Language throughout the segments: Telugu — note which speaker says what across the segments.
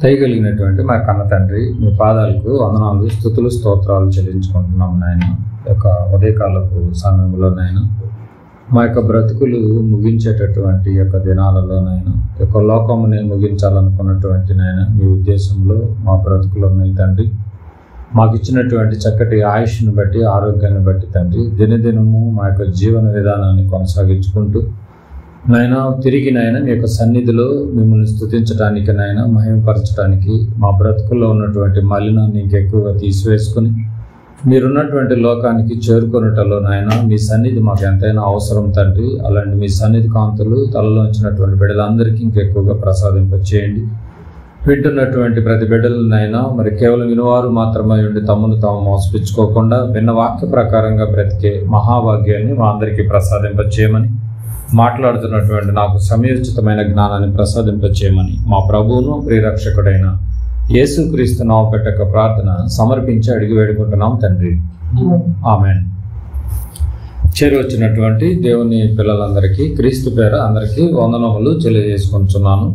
Speaker 1: దయగలిగినటువంటి మా కన్న తండ్రి, మీ పాదాలకు వందనాలు, స్తుతులు, స్తోత్రాలు చెల్లించుకుంటున్నాం నాయన. యొక్క ఉదయకాలపు సమయంలో నాయన, మా యొక్క బ్రతుకులు ముగించేటటువంటి యొక్క దినాలలోనైనా యొక్క లోకముని ముగించాలనుకున్నటువంటి నాయన మీ ఉద్దేశంలో మా బ్రతుకులు ఉన్నాయి తండ్రి. మాకు ఇచ్చినటువంటి చక్కటి ఆయుష్ను బట్టి, ఆరోగ్యాన్ని బట్టి తండ్రి, దినదినము మా యొక్క జీవన విధానాన్ని కొనసాగించుకుంటూ నాయన తిరిగి నాయన మీ యొక్క సన్నిధిలో మిమ్మల్ని స్తుతించడానికి నాయన, మహిమపరచడానికి మా బ్రతుకుల్లో ఉన్నటువంటి మలినాన్ని ఇంకెక్కువగా తీసివేసుకుని మీరున్నటువంటి లోకానికి చేరుకొనుటలో నాయన మీ సన్నిధి మాకు ఎంతైనా అవసరం తండ్రి. అలాంటి మీ సన్నిధి కాంతులు తలలో వచ్చినటువంటి బిడ్డలందరికీ ఇంకెక్కువగా ప్రసాదింపచేయండి. వింటున్నటువంటి ప్రతి బిడ్డలనైనా మరి కేవలం వినువారు మాత్రమే ఉండి తమను తాము మోసపించుకోకుండా విన్న వాక్య ప్రకారంగా బ్రతికే మహాభాగ్యాన్ని మా అందరికీ ప్రసాదింపచేయమని, మాట్లాడుతున్నటువంటి నాకు సమయోచితమైన జ్ఞానాన్ని ప్రసాదింపచేయమని మా ప్రభువును ప్రియరక్షకుడైన యేసుక్రీస్తు నామమున పెట్టక ప్రార్థన సమర్పించి అడిగి వేడుకుంటున్నాం తండ్రి, ఆమేన్. చేరువచ్చినటువంటి దేవుని పిల్లలందరికీ క్రీస్తు పేర అందరికీ వందనములు తెలియజేసుకుంటున్నాను.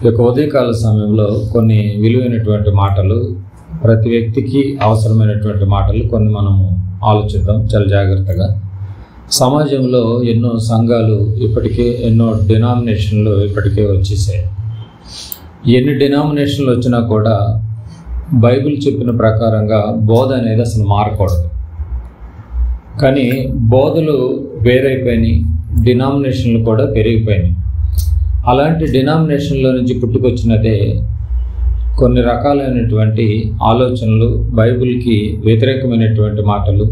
Speaker 1: ఈ యొక్క ఉదయకాల సమయంలో కొన్ని విలువైనటువంటి మాటలు, ప్రతి వ్యక్తికి అవసరమైనటువంటి మాటలు కొన్ని మనము ఆలోచిద్దాం చాలా జాగ్రత్తగా. సమాజంలో ఎన్నో సంఘాలు ఇప్పటికే, ఎన్నో డినామినేషన్లు ఇప్పటికే వచ్చేసాయి. ఎన్ని డినామినేషన్లు వచ్చినా కూడా బైబిల్ చెప్పిన ప్రకారంగా బోధ అనేది అసలు మారకూడదు. కానీ బోధలు వేరైపోయినాయి, డినామినేషన్లు కూడా పెరిగిపోయినాయి. అలాంటి డినామినేషన్లో నుంచి పుట్టుకొచ్చినదే కొన్ని రకాలైనటువంటి ఆలోచనలు, బైబిల్కి వ్యతిరేకమైనటువంటి మాటలు,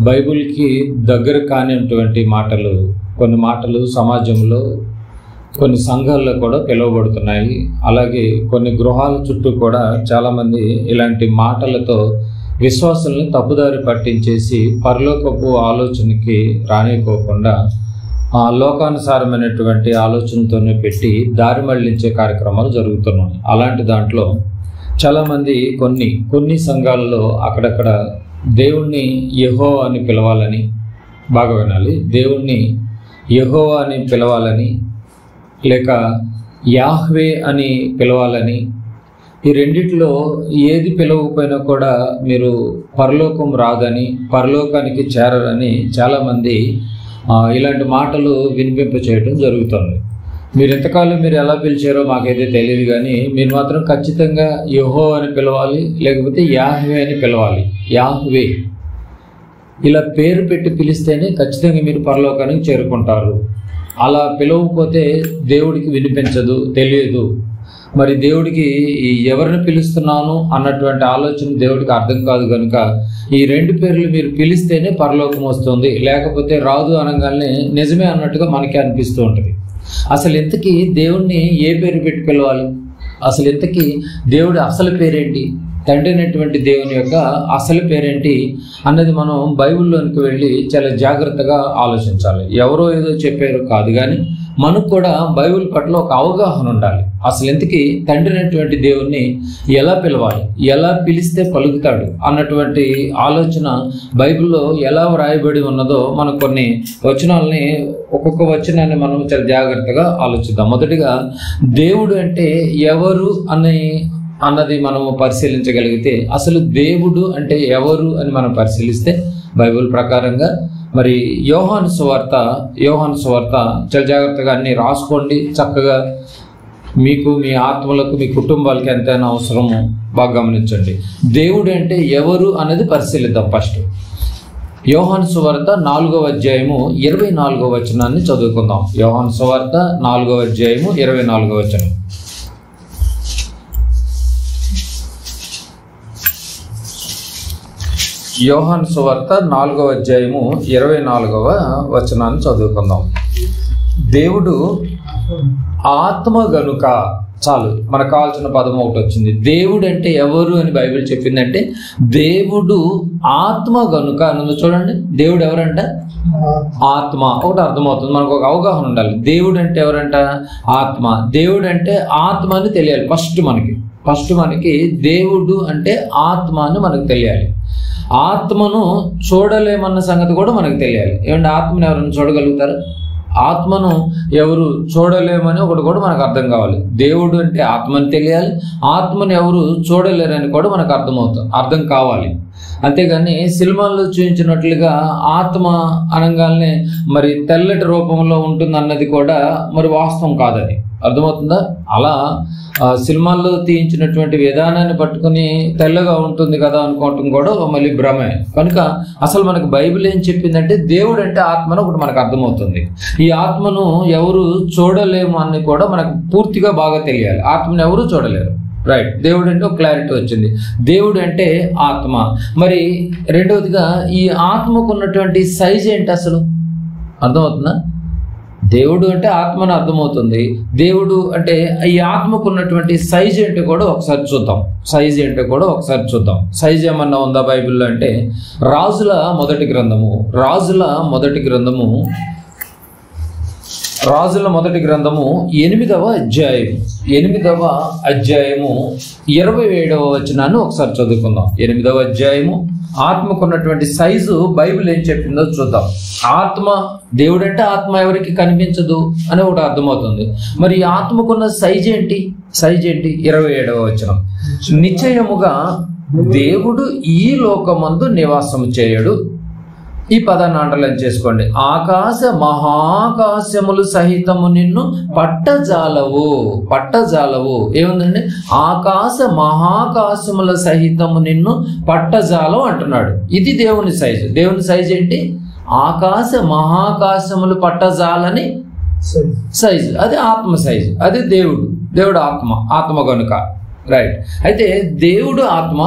Speaker 1: బైబిల్కి దగ్గర కానిటువంటి మాటలు, కొన్ని మాటలు సమాజంలో కొన్ని సంఘాల్లో కూడా పిలువబడుతున్నాయి. అలాగే కొన్ని గృహాల చుట్టూ కూడా చాలామంది ఇలాంటి మాటలతో విశ్వాసాలను తప్పుదారి పట్టించేసి పరలోకపు ఆలోచనకి రానికోకుండా లోకానుసారమైనటువంటి ఆలోచనతోనే పెట్టి దారి మళ్లించే కార్యక్రమాలు జరుగుతున్నాయి. అలాంటి దాంట్లో చాలామంది కొన్ని సంఘాలలో అక్కడక్కడ దేవుణ్ణి యెహోవా అని పిలవాలని, బాగా వినాలి, దేవుణ్ణి యెహోవా అని పిలవాలని లేక యాహ్వే అని పిలవాలని, ఈ రెండిట్లో ఏది పిలవకపోయినా కూడా మీరు పరలోకం రాదని, పరలోకానికి చేరరని చాలామంది ఇలాంటి మాటలు వినిపింప చేయడం జరుగుతుంది. మీరు ఎంతకాలం మీరు ఎలా పిలిచారో మాకైతే తెలియదు, కానీ మీరు మాత్రం ఖచ్చితంగా యెహోవా అని పిలవాలి, లేకపోతే యాహ్వే అని పిలవాలి. యాహ్వే ఇలా పేరు పెట్టి పిలిస్తేనే ఖచ్చితంగా మీరు పరలోకానికి చేరుకుంటారు. అలా పిలవకపోతే దేవుడికి వినిపించదు, తెలియదు. మరి దేవుడికి ఎవరిని పిలుస్తున్నాను అన్నటువంటి ఆలోచన దేవుడికి అర్థం కాదు కనుక ఈ రెండు పేర్లు మీరు పిలిస్తేనే పరలోకం వస్తుంది, లేకపోతే రాదు అనగానే నిజమే అన్నట్టుగా మనకి అనిపిస్తూ ఉంటుంది. అసలు ఇంతకీ దేవుణ్ణి ఏ పేరు పెట్టి పిలవాలి? అసలు ఇంతకీ దేవుడి అసలు పేరేంటి? తండ్రి అయినటువంటి దేవుని యొక్క అసలు పేరేంటి అన్నది మనం బైబిల్లోనికి వెళ్ళి చాలా జాగ్రత్తగా ఆలోచించాలి. ఎవరో ఏదో చెప్పారు కాదు, కానీ మనకు కూడా బైబిల్ పట్ల ఒక అవగాహన ఉండాలి. అసలు ఇంతకీ తండ్రి అయినటువంటి దేవుణ్ణి ఎలా పిలవాలి, ఎలా పిలిస్తే పలుకుతాడు అన్నటువంటి ఆలోచన బైబిల్లో ఎలా వ్రాయబడి ఉన్నదో మనం కొన్ని వచనాలని, ఒక్కొక్క వచనాన్ని మనం చాలా జాగ్రత్తగా ఆలోచిద్దాం. మొదటిగా దేవుడు అంటే ఎవరు అన్నది మనము పరిశీలించగలిగితే, అసలు దేవుడు అంటే ఎవరు అని మనం పరిశీలిస్తే బైబిల్ ప్రకారంగా మరి యోహాను సువార్త చాలా జాగ్రత్తగా అన్ని రాసుకోండి. చక్కగా మీకు, మీ ఆత్మలకు, మీ కుటుంబాలకి ఎంతైనా అవసరమో బాగా గమనించండి. దేవుడు అంటే ఎవరు అనేది పరిశీలిద్దాం. ఫస్ట్ యోహాను సువార్త 4వ అధ్యాయము 24వ వచనాన్ని చదువుకుందాం. యోహాను సువార్త 4వ అధ్యాయము 24వ వచనం. యోహాను సువార్త 4వ అధ్యాయము 24వ వచనాన్ని చదువుకుందాం. దేవుడు ఆత్మ గనుక, చాలు మనకు కావాల్సిన పదం ఒకటి వచ్చింది. దేవుడు అంటే ఎవరు అని బైబిల్ చెప్పిందంటే దేవుడు ఆత్మ గనుక అని చూడండి. దేవుడు ఎవరంట? ఆత్మ. ఒకటి అర్థమవుతుంది, మనకు ఒక అవగాహన ఉండాలి. దేవుడు అంటే ఎవరంట? ఆత్మ. దేవుడు అంటే ఆత్మ అని తెలియాలి. ఫస్ట్ మనకి దేవుడు అంటే ఆత్మ అని మనకు తెలియాలి. ఆత్మను చూడలేమన్న సంగతి కూడా మనకు తెలియాలి. ఏమంటే ఆత్మను ఎవరైనా చూడగలుగుతారు? ఆత్మను ఎవరు చూడలేమని ఒకటి కూడా మనకు అర్థం కావాలి. దేవుడు అంటే ఆత్మని తెలియాలి, ఆత్మను ఎవరు చూడలేరని కూడా మనకు అర్థం కావాలి. అంతేగాని సినిమాల్లో చూపించినట్లుగా ఆత్మ అనగానే మరి తెల్లటి రూపంలో ఉంటుంది అన్నది కూడా మరి వాస్తవం కాదు. అది అర్థమవుతుందా? అలా సినిమాల్లో తీయించినటువంటి విధానాన్ని పట్టుకుని తెల్లగా ఉంటుంది కదా అనుకోవటం కూడా మళ్ళీ భ్రమే. కనుక అసలు మనకు బైబిల్ ఏం చెప్పిందంటే దేవుడు అంటే ఆత్మను ఒకటి మనకు అర్థమవుతుంది. ఈ ఆత్మను ఎవరు చూడలేము అని కూడా మనకు పూర్తిగా బాగా తెలియాలి. ఆత్మను ఎవరు చూడలేరు. రైట్. దేవుడు అంటే ఒక క్లారిటీ వచ్చింది. దేవుడు అంటే ఆత్మ. మరి రెండవదిగా ఈ ఆత్మకు ఉన్నటువంటి సైజ్ ఏంటి అసలు అర్థమవుతుందా? దేవుడు అంటే ఆత్మను అర్థమవుతుంది. దేవుడు అంటే ఈ ఆత్మకు ఉన్నటువంటి సైజ్ ఏంటో కూడా ఒకసారి చూద్దాం. సైజ్ ఏమన్నా ఉందా బైబిల్లో అంటే రాజుల మొదటి గ్రంథము 8వ అధ్యాయము 27వ వచనాన్ని ఒకసారి చదువుకుందాం. 8వ అధ్యాయము ఆత్మకున్నటువంటి సైజు బైబిల్ ఏం చెప్పిందో చూద్దాం. ఆత్మ, దేవుడు అంటే ఆత్మ ఎవరికి కనిపించదు అని ఒకటి అర్థమవుతుంది. మరి ఈ ఆత్మకున్న సైజ్ ఏంటి? 27వ వచనం, నిశ్చయముగా దేవుడు ఈ లోకమందు నివాసము చేయడు. ఈ పదాన్ని అండర్లైన్ చేసుకోండి. ఆకాశ మహాకాశములు సహితము నిన్ను పట్టజాలవు. ఏముందండి? ఆకాశ మహాకాశముల సహితము నిన్ను పట్టజాలవు అంటున్నాడు. ఇది దేవుని సైజు. దేవుని సైజు ఏంటి? ఆకాశ మహాకాశములు పట్టజాలని సైజు. అది ఆత్మ సైజు. అది దేవుడు ఆత్మ కనుక. రైట్. అయితే దేవుడు ఆత్మ,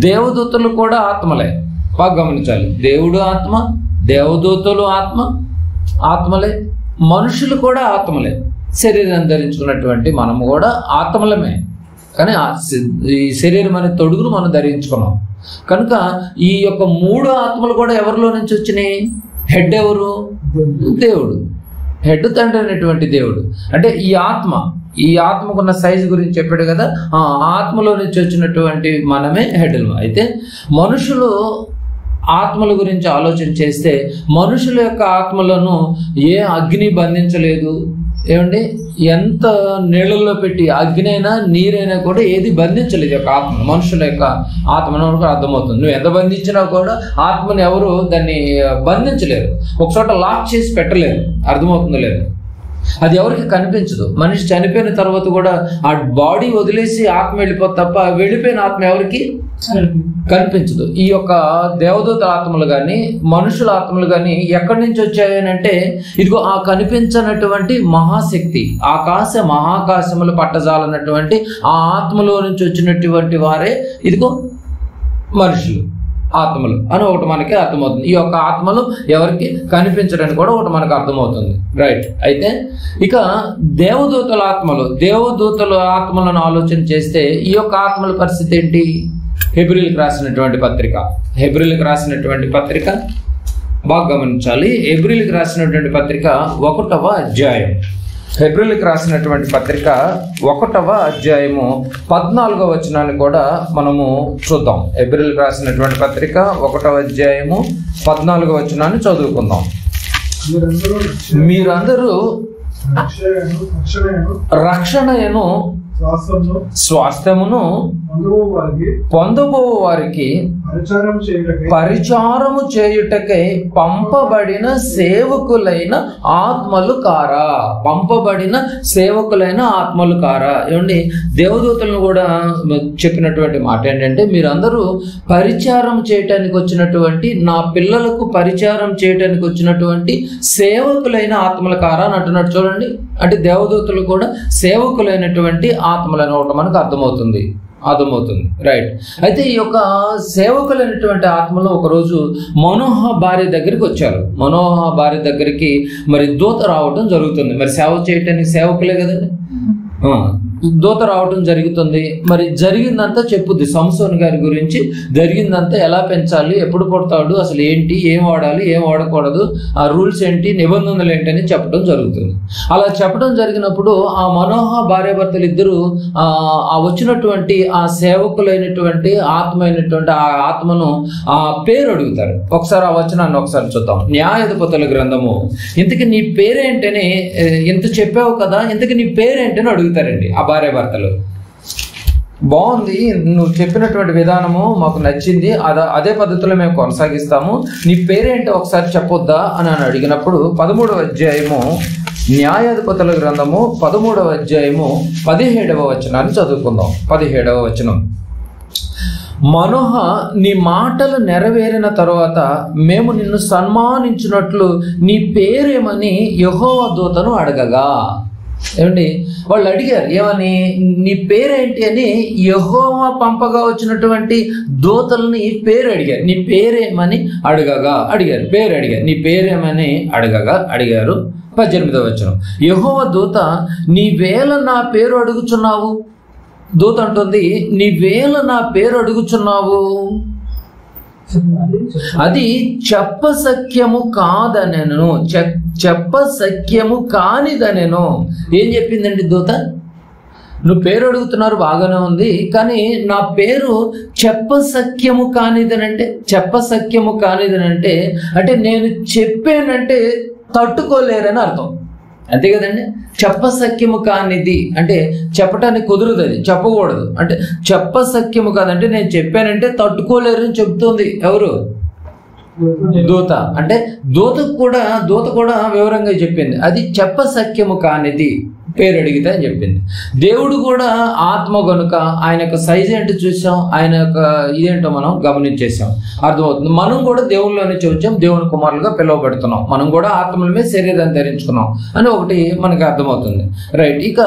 Speaker 1: దేవదూతలు కూడా ఆత్మలే. బాగా గమనించాలి. దేవుడు ఆత్మ, దేవదూతలు ఆత్మలే, మనుషులు కూడా ఆత్మలే. శరీరం ధరించుకున్నటువంటి మనము కూడా ఆత్మలమే. కానీ ఈ శరీరం అనే తొడుగును మనం ధరించుకున్నాం కనుక ఈ యొక్క 3 ఆత్మలు కూడా ఎవరిలో నుంచి వచ్చినాయి? హెడ్ ఎవరు? దేవుడు. హెడ్ తండ్రి అనేటువంటి దేవుడు. అంటే ఈ ఆత్మకున్న సైజు గురించి చెప్పాడు కదా. ఆ ఆత్మలో నుంచి వచ్చినటువంటి మనమే హెడ్లు. అయితే మనుషులు ఆత్మల గురించి ఆలోచన చేస్తే మనుషుల యొక్క ఆత్మలను ఏ అగ్ని బంధించలేదు. ఏమండి? ఎంత నీళ్ళల్లో పెట్టి అగ్ని అయినా నీరైనా కూడా ఏది బంధించలేదు యొక్క ఆత్మ. మనుషుల యొక్క ఆత్మను అర్థమవుతుంది. నువ్వు ఎంత బంధించినా కూడా ఆత్మను ఎవరు దాన్ని బంధించలేరు. ఒక చోట లాక్ చేసి పెట్టలేరు. అర్థమవుతుందో లేదు? అది ఎవరికి కనిపించదు. మనిషి చనిపోయిన తర్వాత కూడా ఆ బాడీ వదిలేసి ఆత్మ వెళ్ళిపోతుంది తప్ప వెళ్ళిపోయిన ఆత్మ ఎవరికి కనిపించదు. ఈ యొక్క దేవదూత ఆత్మలు కానీ మనుషుల ఆత్మలు కానీ ఎక్కడి నుంచి వచ్చాయని అంటే ఇదిగో ఆ కనిపించినటువంటి మహాశక్తి, ఆకాశ మహాకాశములు పట్టజాలన్నటువంటి ఆ ఆత్మలో నుంచి వచ్చినటువంటి వారే ఇదిగో మనుషులు, ఆత్మలు అని ఒకటి మనకి అర్థమవుతుంది. ఈ యొక్క ఆత్మలు ఎవరికి కనిపించడానికి కూడా ఒకటి మనకు అర్థమవుతుంది. రైట్. అయితే ఇక దేవదూతల ఆత్మలను ఆలోచన చేస్తే ఈ యొక్క ఆత్మల పరిస్థితి ఏంటి? హెబ్రీలకు రాసినటువంటి పత్రిక బాగా గమనించాలి. హెబ్రీలకు రాసినటువంటి పత్రిక 1వ అధ్యాయం, హెబ్రీలకు రాసినటువంటి పత్రిక 1వ అధ్యాయము 14వ వచనాన్ని కూడా మనము చూద్దాం. హెబ్రీలకు రాసినటువంటి పత్రిక 1వ అధ్యాయము 14వ వచనాన్ని చదువుకుందాం. మీరందరూ రక్షణను స్వాస్థ్యమును పొందబో వారికి పరిచారము చేయుటకై పంపబడిన సేవకులైన ఆత్మలు కారా. ఏమండి? దేవదూతలను కూడా చెప్పినటువంటి మాట ఏంటంటే మీరందరూ పరిచారం చేయటానికి వచ్చినటువంటి, నా పిల్లలకు పరిచారం చేయటానికి వచ్చినటువంటి సేవకులైన ఆత్మలు కారా అని అంటున్నాడు. చూడండి, అంటే దేవదూతలు కూడా సేవకులైనటువంటి ఆత్మలను ఒకటి మనకు అర్థమవుతుంది. రైట్. అయితే ఈ యొక్క సేవకులైనటువంటి ఆత్మలో ఒకరోజు మనోహ భార్య దగ్గరికి వచ్చారు. మనోహ భార్య దగ్గరికి మరి దూత రావడం జరుగుతుంది. మరి సేవ చేయటానికి సేవకులే కదండి. దూత రావటం జరుగుతుంది. మరి జరిగిందంతా చెప్పుద్ది సంసోన్ గారి గురించి. జరిగిందంతా ఎలా పెంచాలి, ఎప్పుడు పుడతాడు, అసలు ఏంటి, ఏం వాడాలి, ఏం వాడకూడదు, ఆ రూల్స్ ఏంటి, నిబంధనలు ఏంటి అని చెప్పడం జరుగుతుంది. అలా చెప్పడం జరిగినప్పుడు ఆ మనోహ భార్యాభర్తలు ఇద్దరు ఆ వచ్చినటువంటి ఆ సేవకులైనటువంటి ఆత్మైనటువంటి ఆ ఆత్మను ఆ పేరు అడుగుతారు. ఒకసారి ఆ వచనాన్ని ఒకసారి చూద్దాం. న్యాయాధిపతుల గ్రంథము. ఇంతకీ నీ పేరేంటని, ఇంత చెప్పావు కదా, ఇంతకీ నీ పేరేంటని అడుగుతారండి ఆ భార్యాభర్తలు. బాగుంది, నువ్వు చెప్పినటువంటి విధానము మాకు నచ్చింది, అదే పద్ధతిలో మేము కొనసాగిస్తాము, నీ పేరేంటో ఒకసారి చెప్పొద్దా అని అడిగినప్పుడు 13వ అధ్యాయము న్యాయాధిపతుల గ్రంథము 13వ అధ్యాయము 17వ వచనాన్ని చదువుకుందాం. 17వ వచనం. మనోహ, నీ మాటలు నెరవేరిన తరువాత మేము నిన్ను సన్మానించినట్లు నీ పేరేమని యెహోవా దూతను అడగగా. ఏమండి, వాళ్ళు అడిగారు ఏమని, నీ పేరేంటి అని. యెహోవా పంపగా వచ్చినటువంటి దూతల్ని పేరు అడిగారు. నీ పేరేమని అడిగారు. పేరు అడిగారు. నీ పేరేమని అడిగారు. 18వ వచనం. యెహోవా దూత, నీవేళ నా పేరు అడుగుచున్నావు. దూత అంటుంది, నీవేళ నా పేరు అడుగుచున్నావు, అది చెప్పసఖ్యము కాదనెను, చెప్పసఖ్యము కానిదనెను. ఏం చెప్పిందండి దూత? నువ్వు పేరు అడుగుతున్నారు, బాగానే ఉంది, కానీ నా పేరు చెప్పసఖ్యము కానిదనంటే అంటే నేను చెప్పానంటే తట్టుకోలేరని అర్థం. అంతే కదండి. చెప్పసఖ్యము కానిది అంటే చెప్పటానికి కుదరదు, అది చెప్పకూడదు. అంటే చెప్పసఖ్యము కాదంటే నేను చెప్పానంటే తట్టుకోలేరని చెప్తుంది ఎవరు? దూత. అంటే దూత కూడా వివరంగా చెప్పింది, అది చెప్పసఖ్యము కానిది, పేరు అడిగితే అని చెప్పింది. దేవుడు కూడా ఆత్మ కనుక ఆయన యొక్క సైజ్ ఏంటో చూసాం, ఆయన యొక్క ఇదేంటో మనం గమనించేసాం, అర్థమవుతుంది. మనం కూడా దేవుళ్ళలోనే చూసాం, దేవుని కుమారులుగా పిలువబడుతున్నాం, మనం కూడా ఆత్మల మీద శరీరాన్ని ధరించుకున్నాం అని ఒకటి మనకు అర్థమవుతుంది. రైట్. ఇక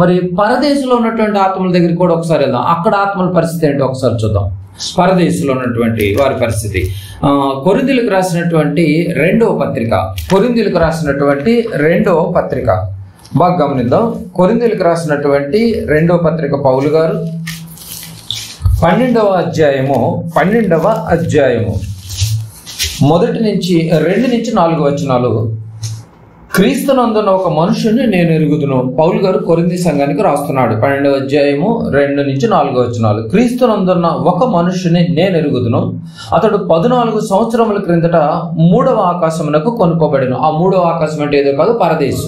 Speaker 1: మరి పరదేశంలో ఉన్నటువంటి ఆత్మల దగ్గరికి కూడా ఒకసారి వెళ్దాం. అక్కడ ఆత్మల పరిస్థితి ఏంటో ఒకసారి చూద్దాం. పరదేశంలో ఉన్నటువంటి వారి పరిస్థితి. కొరింథీయులకు రాసినటువంటి రెండవ పత్రిక బాగా గమనిద్దాం. కొరింథీయులకు రాసినటువంటి 2వ పత్రిక పౌలు గారు 12వ అధ్యాయము 2 నుంచి 4 వచనాలు. క్రీస్తునందున్న ఒక మనుషుని నేను ఎరుగుదును. పౌలు గారు కొరింథీ సంఘానికి రాస్తున్నాడు. 12వ అధ్యాయము 2 నుంచి 4 వచనాలు. క్రీస్తునందున్న ఒక మనుషుని నేను ఎరుగుదును, అతడు 14 సంవత్సరముల క్రిందట 3వ ఆకాశమునకు కొనుకోబడిను. ఆ 3వ ఆకాశం అంటే ఏదో కాదు, పరదేశ్.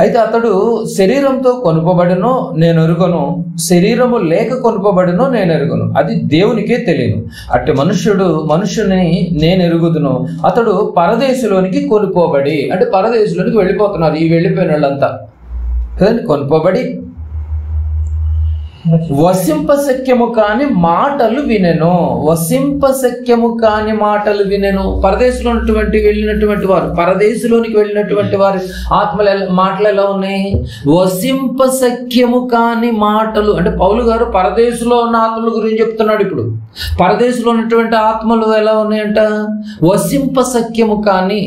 Speaker 1: అయితే అతడు శరీరంతో కొనుకోబడినో నేను ఎరుగను, శరీరము లేక కొనుకోబడినో నేను ఎరుగను, అది దేవునికే తెలియను. అట్టి మనుషుని నేను ఎరుగుదును, అతడు పరదేశంలోనికి కొనుకోబడి, అంటే పరదేశంలోనికి వెళ్ళిపోతున్నారు ఈ వెళ్ళిపోయిన వాళ్ళంతా కదండి. కొనుకోబడి వసింపశక్యము కాని మాటలు వినెను. పరదేశంలోకి వెళ్ళినటువంటి వారి ఆత్మల మాటలు ఎలా ఉన్నాయి? వసింపశక్యము కాని మాటలు. అంటే పౌలు గారు పరదేశంలో ఉన్న ఆత్మల గురించి చెప్తున్నాడు. ఇప్పుడు పరదేశంలో ఉన్నటువంటి ఆత్మలు ఎలా ఉన్నాయంట? వసింపశక్యము కాని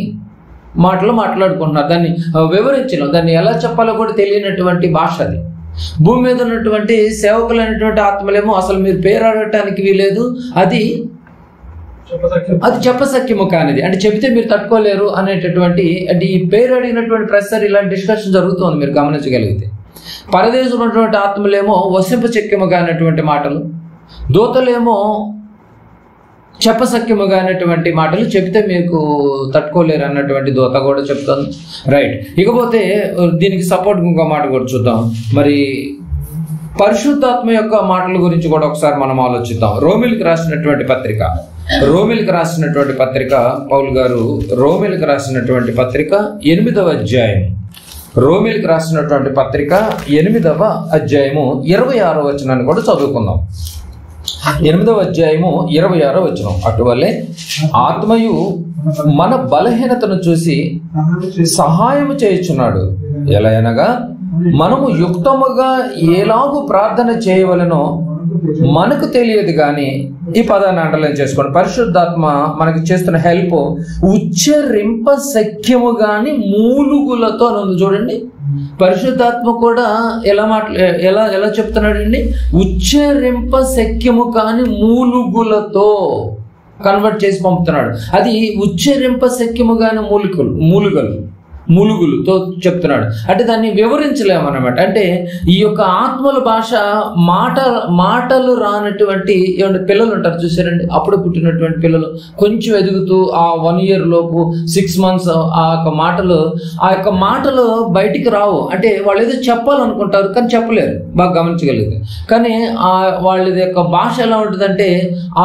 Speaker 1: మాటలు మాట్లాడుకుంటున్నారు. దాన్ని వివరించను, దాన్ని ఎలా చెప్పాలో కూడా తెలియనటువంటి భాష అది. భూమి మీద ఉన్నటువంటి సేవకులైనటువంటి ఆత్మలేమో అసలు మీరు పేరు అడగటానికి వీలేదు, అది చెప్పసఖ్యము కానిది, అంటే చెబితే మీరు తట్టుకోలేరు అనేటటువంటి, అంటే ఈ పేరు అడిగినటువంటి ప్రతిసారి ఇలాంటి డిస్కషన్ జరుగుతుంది, మీరు గమనించగలిగితే. పరదేశంలో ఉన్నటువంటి ఆత్మలేమో వసింపశక్యము కానటువంటి మాటలు, దూతలేమో చెప్పసఖ్యముగా అనేటువంటి మాటలు, చెప్తే మీకు తట్టుకోలేరు అన్నటువంటి దూత కూడా చెప్తాను. రైట్. ఇకపోతే దీనికి సపోర్ట్ ఇంకో మాట కూడా చూద్దాం. మరి పరిశుద్ధాత్మ యొక్క మాటల గురించి కూడా ఒకసారి మనం ఆలోచిద్దాం. రోమిలికి రాసినటువంటి పత్రిక పౌలు గారు రోమిలికి రాసినటువంటి పత్రిక 8వ అధ్యాయం, రోమిలికి రాసినటువంటి పత్రిక 8వ అధ్యాయము 26వ వచనాన్ని కూడా చదువుకుందాం. 8వ అధ్యాయము 26వ వచనం. అటువల్లే ఆత్మయు మన బలహీనతను చూసి సహాయము చేయుచున్నాడు. ఎలా అనగా మనము యుక్తముగా ఎలాగూ ప్రార్థన చేయవలెనో మనకు తెలియదు కానీ ఈ పదాన్ని అండర్లైన్ చేసుకోండి. పరిశుద్ధాత్మ మనకి చేస్తున్న హెల్ప్ ఉచ్చరింప శక్యము గాని మూలుగులతో అని ఉంది చూడండి. పరిశుద్ధాత్మ కూడా ఎలా చెప్తున్నాడండి? ఉచ్చరింప శక్యము కాని మూలుగులతో కన్వర్ట్ చేసి పంపుతున్నాడు. అది ఉచ్చరింప శక్యము కాని మూలుగులతో చెప్తున్నాడు. అంటే దాన్ని వివరించలేమన్నమాట. అంటే ఈ యొక్క ఆత్మల భాష మాటలు రానటువంటి ఏమంటే పిల్లలు ఉంటారు చూసారండి, అప్పుడు పుట్టినటువంటి పిల్లలు కొంచెం ఎదుగుతూ ఆ 1 year లోపు 6 months ఆ యొక్క మాటలు బయటికి రావు. అంటే వాళ్ళు ఏదో చెప్పాలనుకుంటారు కానీ చెప్పలేరు, బాగా గమనించగలిగితే. కానీ వాళ్ళ యొక్క భాష ఎలా ఉంటుందంటే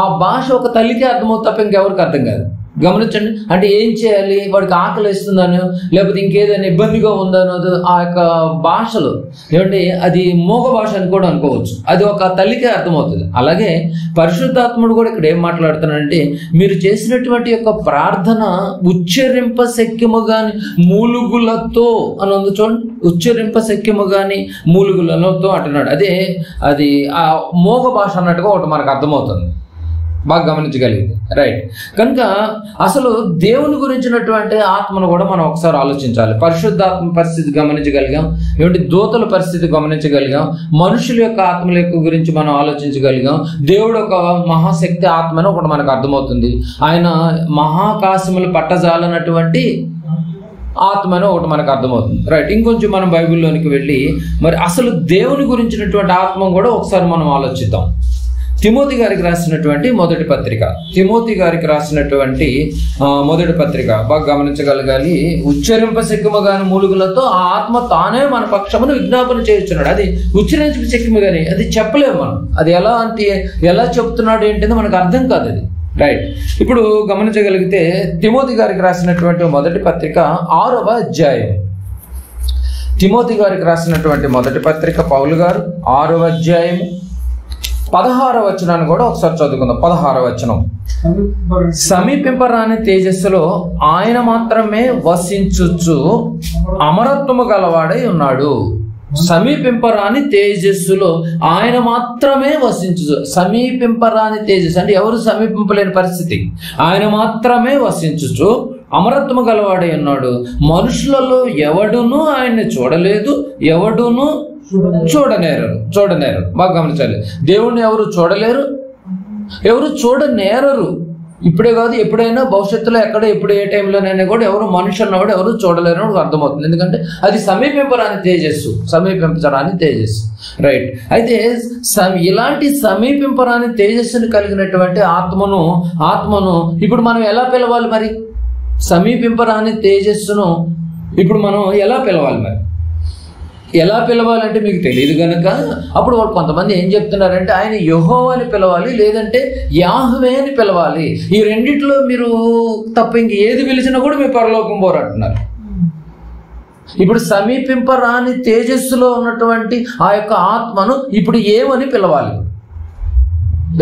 Speaker 1: ఆ భాష ఒక తల్లికి అర్థమవుతుంది తప్ప ఇంకెవరికి అర్థం కాదు. గమనించండి. అంటే ఏం చేయాలి, వాడికి ఆకలి వేస్తుందనో లేకపోతే ఇంకేదైనా ఇబ్బందిగా ఉందనో ఆ యొక్క భాషలో ఏమంటే అది మోగ భాష అని కూడా అనుకోవచ్చు. అది ఒక తల్లికే అర్థమవుతుంది. అలాగే పరిశుద్ధాత్ముడు కూడా ఇక్కడ ఏం మాట్లాడుతున్నాడంటే మీరు చేసినటువంటి యొక్క ప్రార్థన ఉచ్చరింప శక్యము గాని మూలుగులతో అని ఉంది చూడండి. ఉచ్చరింప శక్యము గాని మూలుగులతో అంటున్నాడు. అది ఆ మోగ భాష అన్నట్టుగా ఒకటి మనకు అర్థమవుతుంది, బాగా గమనించగలిగింది. రైట్. కనుక అసలు దేవుని గురించినటువంటి ఆత్మను కూడా మనం ఒకసారి ఆలోచించాలి. పరిశుద్ధాత్మ పరిస్థితి గమనించగలిగాం, ఏమిటి దూతల పరిస్థితి గమనించగలిగాం, మనుషుల యొక్క ఆత్మల యొక్క గురించి మనం ఆలోచించగలిగాం. దేవుడు ఒక మహాశక్తి ఆత్మని ఒకటి మనకు అర్థమవుతుంది. ఆయన మహాకాశములు పట్టజాలనటువంటి ఆత్మను ఒకటి మనకు అర్థమవుతుంది. రైట్. ఇంకొంచెం మనం బైబిల్లోనికి వెళ్ళి మరి అసలు దేవుని గురించినటువంటి ఆత్మ కూడా ఒకసారి మనం ఆలోచిద్దాం. తిమోతి గారికి రాసినటువంటి మొదటి పత్రిక బాగా గమనించగలగాలి. ఉచ్చరింప శక్యము గాని మూలుగులతో ఆ ఆత్మ తానే మన పక్షమును విజ్ఞాపన చేస్తున్నాడు. అది ఉచ్చరింప శక్యము గాని అది చెప్పలేము మనం. అది ఎలా చెప్తున్నాడు ఏంటంటే మనకు అర్థం కాదు అది. రైట్. ఇప్పుడు గమనించగలిగితే తిమోతి గారికి రాసినటువంటి మొదటి పత్రిక 6వ అధ్యాయం. తిమోతి గారికి రాసినటువంటి మొదటి పత్రిక పౌలు గారు 6వ అధ్యాయం 16వ వచనాన్ని కూడా ఒకసారి చదువుకుందాం. 16వ వచనం. సమీపింపరాని తేజస్సులో ఆయన మాత్రమే వసించుచు అమరత్వము గలవాడై ఉన్నాడు. సమీపింపరాని తేజస్సులో ఆయన మాత్రమే వసించు. సమీపింపరాని తేజస్సు అంటే ఎవరు సమీపింపలేని పరిస్థితి. ఆయన మాత్రమే వసించుచు అమరత్వము గలవాడై ఉన్నాడు. మనుషులలో ఎవడునూ ఆయన్ని చూడలేదు, ఎవడునూ చూడనేరు. బాగా గమనించాలి. దేవుణ్ణి ఎవరు చూడలేరు, ఎవరు చూడనేరరు. ఇప్పుడే కాదు, ఎప్పుడైనా భవిష్యత్తులో ఎప్పుడు ఏ టైంలోనైనా కూడా ఎవరు మనిషి అన్నవాడు ఎవరు చూడలేరు అని అర్థమవుతుంది. ఎందుకంటే అది సమీపించరాని తేజస్సు. రైట్. అయితే ఇలాంటి సమీపింపరాని తేజస్సును కలిగినటువంటి ఆత్మను ఇప్పుడు మనం ఎలా పిలవాలి? మరి సమీపింపరాని తేజస్సును ఇప్పుడు మనం ఎలా పిలవాలి? మరి ఎలా పిలవాలంటే మీకు తెలియదు కనుక అప్పుడు వాళ్ళు కొంతమంది ఏం చెప్తున్నారంటే ఆయన యెహోవా అని పిలవాలి, లేదంటే యాహ్వే అని పిలవాలి. ఈ రెండిట్లో మీరు తప్ప ఇంక ఏది పిలిచినా కూడా మీరు పరలోకం పోరంటున్నారు. ఇప్పుడు సమీపింపరాని తేజస్సులో ఉన్నటువంటి ఆ యొక్క ఆత్మను ఇప్పుడు ఏమని పిలవాలి?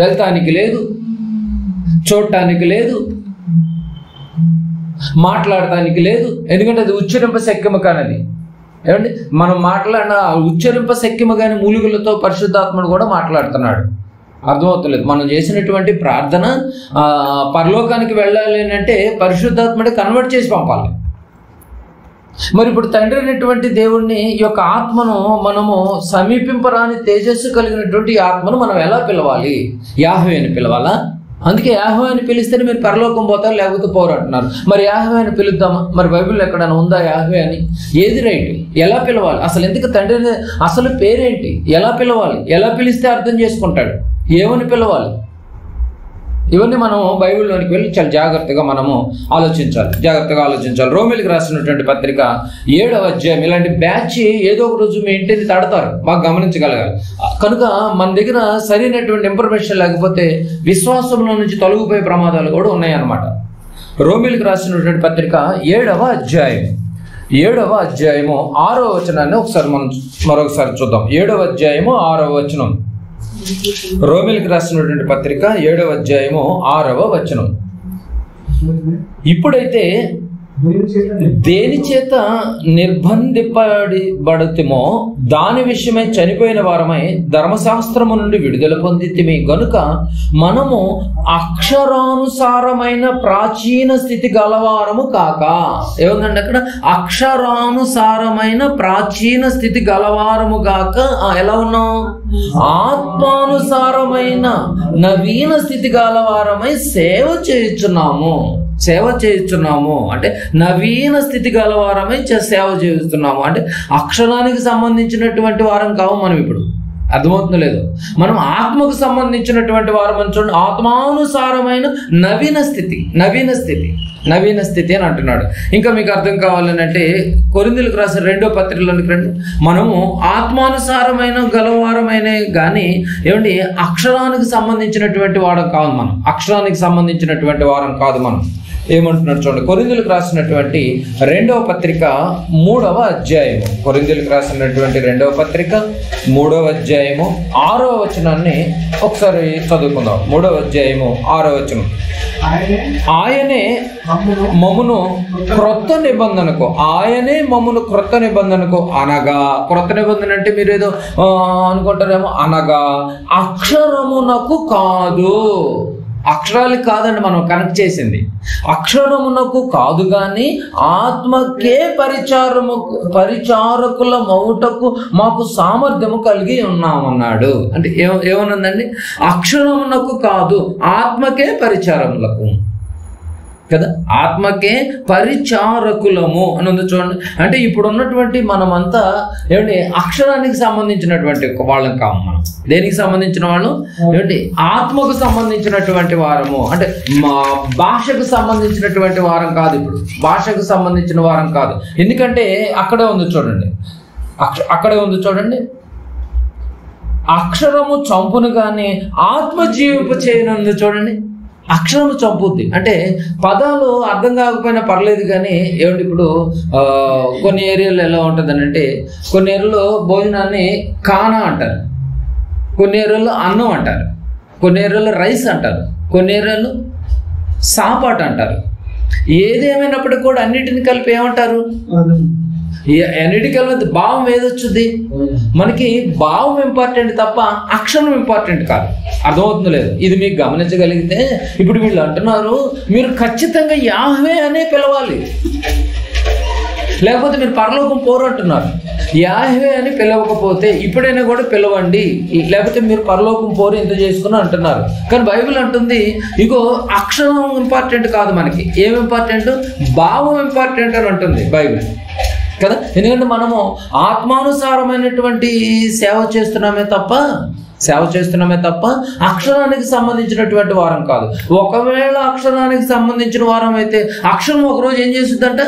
Speaker 1: వెళ్తానికి లేదు, చూడటానికి లేదు, మాట్లాడటానికి లేదు. ఎందుకంటే అది ఉచ్చరింప శక్యము కానది. ఏమండి, మనం మాట్లాడిన ఉచ్చరింప శక్యము కానీ మూలుగులతో పరిశుద్ధాత్ముడు కూడా మాట్లాడుతున్నాడు. అర్థమవుతలేదు. మనం చేసినటువంటి ప్రార్థన పరలోకానికి వెళ్ళాలి అంటే పరిశుద్ధాత్ముడే కన్వర్ట్ చేసి పంపాలి. మరి ఇప్పుడు తండ్రి అయినటువంటి దేవుణ్ణి ఈ యొక్క ఆత్మను మనము సమీపింపరాని తేజస్సు కలిగినటువంటి ఆత్మను మనం ఎలా పిలవాలి? యాహ్వే అని పిలవాలా? అందుకే యాహ్వే అని పిలిస్తేనే మీరు పరలోకం పోతారు, లేకపోతే పోరు అంటున్నారు. మరి యాహ్వే అని పిలుద్దామా? మరి బైబిల్లో ఎక్కడైనా ఉందా యాహ్వే అని? ఏది రైట్? ఎలా పిలవాలి? అసలు ఎందుకు తండ్రి అసలు పేరేంటి? ఎలా పిలవాలి? ఎలా పిలిస్తే అర్థం చేసుకుంటాడు? ఏమని పిలవాలి? ఇవన్నీ మనం బైబిల్లోనికి వెళ్ళి చాలా జాగ్రత్తగా ఆలోచించాలి. రోమిలికి రాసినటువంటి పత్రిక 7వ అధ్యాయం. ఇలాంటి బ్యాచ్ ఏదో ఒక రోజు మీ ఇంటిని తడతారు, బాగా గమనించగలగాలి. కనుక మన దగ్గర సరైనటువంటి ఇన్ఫర్మేషన్ లేకపోతే విశ్వాసంలో నుంచి తొలగిపోయే ప్రమాదాలు కూడా ఉన్నాయన్నమాట. రోమిలికి రాసినటువంటి పత్రిక 7వ అధ్యాయము 6వ వచనాన్ని మరొకసారి చూద్దాం. 7వ అధ్యాయము 6వ వచనం. రోమిలికి రాసినటువంటి పత్రిక 7వ అధ్యాయము 6వ వచనం. ఇప్పుడైతే దేని చేత నిర్బంధింపబడుతుమో దాని విషయమై చనిపోయిన వారమై ధర్మశాస్త్రము నుండి విడుదల పొందితిమి గనుక మనము అక్షరానుసారమైన ప్రాచీన స్థితి గలవారము కాక. ఏముందండి అక్కడ? అక్షరానుసారమైన ప్రాచీన స్థితి గలవారము కాక ఎలా ఉన్నాం? ఆత్మానుసారమైన నవీన స్థితి గలవారమై సేవ చేయుచున్నాము. సేవ చేస్తున్నాము అంటే నవీన స్థితి గలవారమై సేవ చేస్తున్నాము అంటే అక్షరానికి సంబంధించినటువంటి వారం కావు మనం. ఇప్పుడు అర్థమవుతుందో లేదు? మనం ఆత్మకు సంబంధించినటువంటి వారం అని చూడండి. ఆత్మానుసారమైన నవీన స్థితి అని అంటున్నాడు. ఇంకా మీకు అర్థం కావాలని అంటే కొరింథీయులకు రాసిన 2వ పత్రికలోనికి రండి. మనము ఆత్మానుసారమైన గలవారమైన కానీ ఏమండి అక్షరానికి సంబంధించినటువంటి వారం కాదు మనం. అక్షరానికి సంబంధించినటువంటి వారం కాదు మనం. ఏమంటున్నాడు చూడండి. కొరింథీయులకు రాసినటువంటి 2వ పత్రిక 3వ అధ్యాయము. కొరింథీయులకు రాసినటువంటి 2వ పత్రిక 3వ అధ్యాయము 6వ వచనాన్ని ఒకసారి చదువుకుందాం. 3వ అధ్యాయము 6వ వచనం. ఆయనే మమ్మును క్రొత్త నిబంధనకు అనగా, క్రొత్త నిబంధన అంటే మీరు ఏదో అనుకుంటారేమో, అనగా అక్షరమునకు కాదు. అక్షరాలకు కాదండి మనం కనెక్ట్ చేసింది. అక్షరమునకు కాదు కానీ ఆత్మకే పరిచారకుల మౌటకు మాకు సామర్థ్యము కలిగి ఉన్నామన్నాడు. అంటే ఏమనుందండి? అక్షరమునకు కాదు, ఆత్మకే పరిచారములకు కదా, ఆత్మకే పరిచారకులము అని ఉంది చూడండి. అంటే ఇప్పుడు ఉన్నటువంటి మనమంతా ఏమంటే అక్షరానికి సంబంధించినటువంటి వాళ్ళం కాము. మనం దేనికి సంబంధించిన వాళ్ళు? ఏమంటే ఆత్మకు సంబంధించినటువంటి వారము. అంటే మా భాషకు సంబంధించినటువంటి వారం కాదు. ఇప్పుడు భాషకు సంబంధించిన వారం కాదు. ఎందుకంటే అక్కడే ఉంది చూడండి. అక్షరము చంపును కానీ ఆత్మ జీవింప చేయనుంది చూడండి. అక్షరము చంపుద్ది అంటే పదాలు అర్థం కాకపోయినా పర్లేదు కానీ ఏమంటే ఇప్పుడు కొన్ని ఏరియాలో ఎలా ఉంటుందని అంటే కొన్ని ఏరియాలో భోజనాన్ని కానా అంటారు, కొన్ని ఏరియాలో అన్నం అంటారు, కొన్ని ఏరియాలో రైస్ అంటారు, కొన్ని ఏరియాలో సాపాటు అంటారు. ఏదేమైనప్పటికీ కూడా అన్నిటిని కలిపి ఏమంటారు? అన్నిటికల్లా భావం ఏదొచ్చుద్ది మనకి? భావం ఇంపార్టెంట్ తప్ప అక్షరం ఇంపార్టెంట్ కాదు. అర్థమవుతుందో లేదు? ఇది మీకు గమనించగలిగితే ఇప్పుడు వీళ్ళు అంటున్నారు మీరు ఖచ్చితంగా యాహ్వే అనే పిలవాలి, లేకపోతే మీరు పరలోకం పోరు అంటున్నారు. యాహ్వే అని పిలవకపోతే ఇప్పుడైనా కూడా పిలవండి, లేకపోతే మీరు పరలోకం పోరు ఎంత చేసుకుని అంటున్నారు. కానీ బైబిల్ అంటుంది ఇగో అక్షరం ఇంపార్టెంట్ కాదు, మనకి ఏం ఇంపార్టెంట్? భావం ఇంపార్టెంట్ అని అంటుంది బైబిల్ కదా. ఎందుకంటే మనము ఆత్మానుసారమైనటువంటి సేవ చేస్తున్నామే తప్ప అక్షరానికి సంబంధించినటువంటి వారం కాదు. ఒకవేళ అక్షరానికి సంబంధించిన వారం అయితే అక్షరం ఒకరోజు ఏం చేస్తుందంట?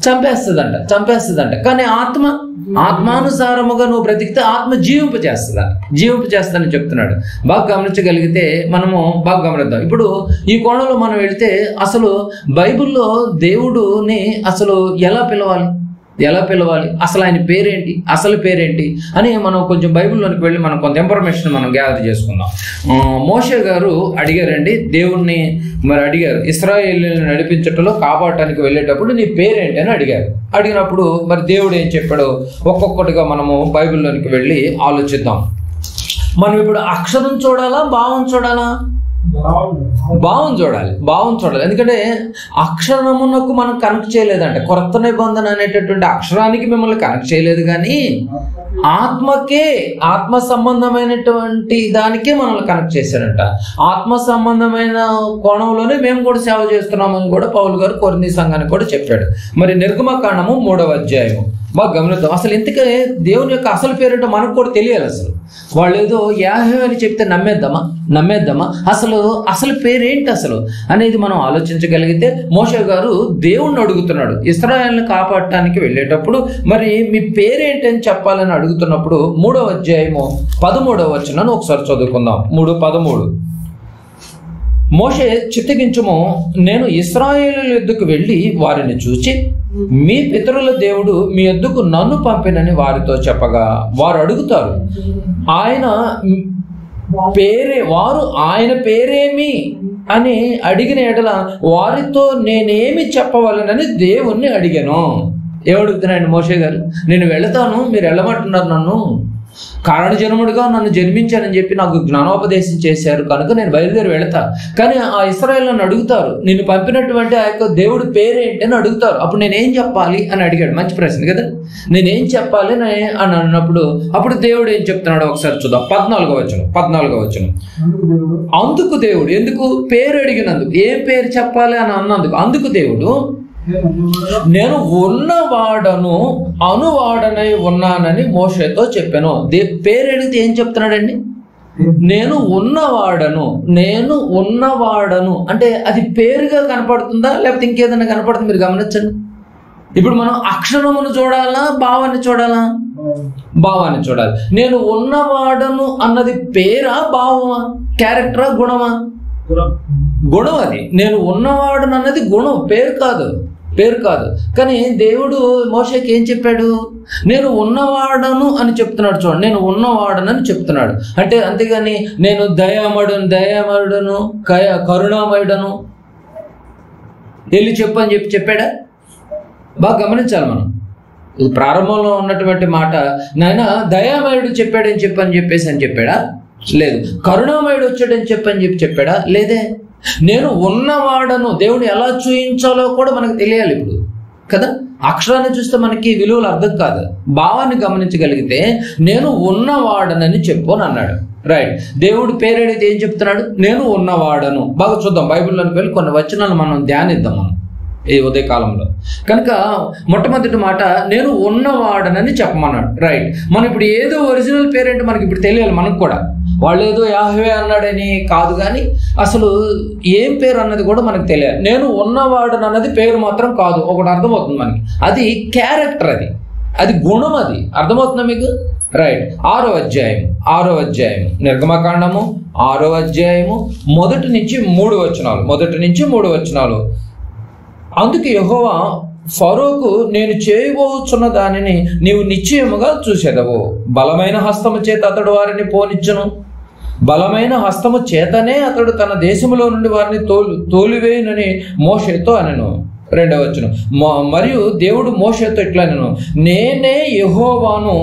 Speaker 1: చంపేస్తుందంట. కానీ ఆత్మానుసారముగా నువ్వు బ్రతికితే ఆత్మ జీవింపచేస్తానని చెప్తున్నాడు. బాగా గమనించగలిగితే మనము బాగా గమనిద్దాం. ఇప్పుడు ఈ కోణంలో మనం వెళితే అసలు బైబిల్లో దేవుడుని అసలు ఎలా పిలవాలి, అసలు ఆయన పేరేంటి, అసలు పేరేంటి అని మనం కొంచెం బైబిల్లోనికి వెళ్ళి మనం కొంత ఇన్ఫర్మేషన్ మనం గ్యాదర్ చేసుకుందాం. మోషే గారు అడిగారండి దేవుణ్ణి, అడిగారు ఇశ్రాయేలుని నడిపించటంలో కాపాడటానికి వెళ్ళేటప్పుడు నీ పేరేంటి అని అడిగినప్పుడు మరి దేవుడు ఏం చెప్పాడో ఒక్కొక్కటిగా మనము బైబిల్లోనికి వెళ్ళి ఆలోచిద్దాం. మనం ఇప్పుడు అక్షరం చూడాలా, భావం చూడాలా? భావం చూడాలి. ఎందుకంటే అక్షరమునకు మనం కనెక్ట్ చేయలేదంటే, కొత్త నిబంధన అనేటటువంటి అక్షరానికి మిమ్మల్ని కనెక్ట్ చేయలేదు, కానీ ఆత్మ సంబంధమైనటువంటి దానికే మనల్ని కనెక్ట్ చేశాడంట. ఆత్మ సంబంధమైన కోణంలోనే మేము కూడా సేవ చేస్తున్నామని కూడా పౌలు గారు కొరింథీ సంఘానికి కూడా చెప్పాడు. మరి నిర్గమకాండము 3వ అధ్యాయము బాగా గమనిద్దాం. అసలు ఇంతకే దేవుని యొక్క అసలు పేరేంటో మనకు కూడా తెలియాలి. వాళ్ళు ఏదో యాహ్వే అని చెప్తే నమ్మేద్దామా? అసలు పేరేంటి అసలు అనేది మనం ఆలోచించగలిగితే మోషే గారు దేవుణ్ణి అడుగుతున్నాడు. ఇశ్రాయేలుని కాపాడటానికి వెళ్ళేటప్పుడు మరి మీ పేరేంటి అని చెప్పాలని అడుగుతున్నప్పుడు 3వ అధ్యాయము 13వ వచనాన్ని ఒకసారి చదువుకుందాం. 3:13. మోషే చిత్తగించుము, నేను ఇశ్రాయేలు యొద్దకు వెళ్ళి వారిని చూచి మీ పితరుల దేవుడు మీ యొద్దకు నన్ను పంపినని వారితో చెప్పగా వారు అడుగుతారు ఆయన పేరేమి అని అడిగిన ఎడల వారితో నేనేమి చెప్పవలనని దేవుణ్ణి అడిగాను. ఏమడుగుతున్నాయండి మోషే గారు? నేను వెళతాను, మీరు వెళ్ళమంటున్నారు నన్ను, కారణజన్ముడిగా నన్ను జన్మించానని చెప్పి నాకు జ్ఞానోపదేశం చేశారు కనుక నేను బయలుదేరి వెళతా. కానీ ఆ ఇశ్రాయేలు నన్ను అడుగుతారు, నిన్ను పంపినటువంటి ఆ యొక్క దేవుడి పేరేంటి అని అడుగుతారు. అప్పుడు నేనేం చెప్పాలి అని అడిగాడు. మంచి ప్రశ్న కదా. నేనేం చెప్పాలి అని అన్నప్పుడు అప్పుడు దేవుడు ఏం చెప్తున్నాడు ఒకసారి చూద్దాం. 14వ వచనం. అందుకు దేవుడు, ఎందుకు? పేరు అడిగినందుకు, ఏ పేరు చెప్పాలి అని అన్నందుకు, అందుకు దేవుడు, నేను ఉన్నవాడను అనువాడనై ఉన్నానని మోషేతో చెప్పాను. పేరు అడిగితే ఏం చెప్తున్నాడండి? నేను ఉన్నవాడను అంటే అది పేరుగా కనపడుతుందా లేకపోతే ఇంకేదైనా కనపడుతుంది? మీరు గమనించండి. ఇప్పుడు మనం అక్షరమును చూడాలా, భావాన్ని చూడాలా? భావాన్ని చూడాలి. నేను ఉన్నవాడను అన్నది పేరా, భావమా, క్యారెక్టరా, గుణమా? గుణం. అది నేను ఉన్నవాడను అన్నది గుణం, పేరు కాదు. కానీ దేవుడు మోషేకి ఏం చెప్పాడు? నేను ఉన్నవాడను అని చెప్తున్నాడు. చూడండి, నేను ఉన్నవాడనని చెప్తున్నాడు. అంటే అంతేగాని నేను దయామయుడను కరుణామయుడను వెళ్ళి చెప్పు అని చెప్పాడా? బాగా గమనించాలి మనం. ఇది ప్రారంభంలో ఉన్నటువంటి మాట. నాయన దయామయుడు చెప్పాడని చెప్పాడా? లేదు. కరుణామయుడు వచ్చాడని చెప్పాడా? లేదే. నేను ఉన్నవాడను, దేవుడు ఎలా చూయించాలో కూడా మనకు తెలియాలి ఇప్పుడు కదా. అక్షరాన్ని చూస్తే మనకి విలువలు అర్థం కాదు. భావాన్ని గమనించగలిగితే నేను ఉన్నవాడనని చెప్పు అని అన్నాడు. రైట్. దేవుడు పేరేడితే ఏం చెప్తున్నాడు? నేను ఉన్నవాడను. బాగా చూద్దాం, బైబిల్లోకి వెళ్ళి కొన్ని వచనాలు మనం ధ్యానిద్దాం మనం ఈ ఉదయకాలంలో. కనుక మొట్టమొదటి మాట నేను ఉన్నవాడనని చెప్పమన్నాడు. రైట్. మనం ఇప్పుడు ఏదో ఒరిజినల్ పేరేంటి మనకి ఇప్పుడు తెలియాలి. మనకు కూడా వాళ్ళు ఏదో యాహ్వే అన్నాడని కాదు, కానీ అసలు ఏం పేరు అన్నది కూడా మనకు తెలియాలి. నేను ఉన్నవాడను అన్నది పేరు మాత్రం కాదు. ఒకటి అర్థమవుతుంది మనకి, అది క్యారెక్టర్, అది గుణం. అది అర్థమవుతుందా మీకు? రైట్. 6వ అధ్యాయం నిర్గమకాండము 6వ అధ్యాయము 1 నుంచి 3 వచనాలు. అందుకు యెహోవా ఫరోకు, నేను చేయబోచున్న దానిని నీవు నిశ్చయముగా చూసేదవు. బలమైన హస్తము చేత అతడు వారిని పోనిచ్చును. బలమైన హస్తము చేతనే అతడు తన దేశములో నుండి వారిని తోలివేయునని మోషేతో అనెను. 2వ వచనం. మరియు దేవుడు మోషేతో ఇట్లా అనెను, నేనే యెహోవాను,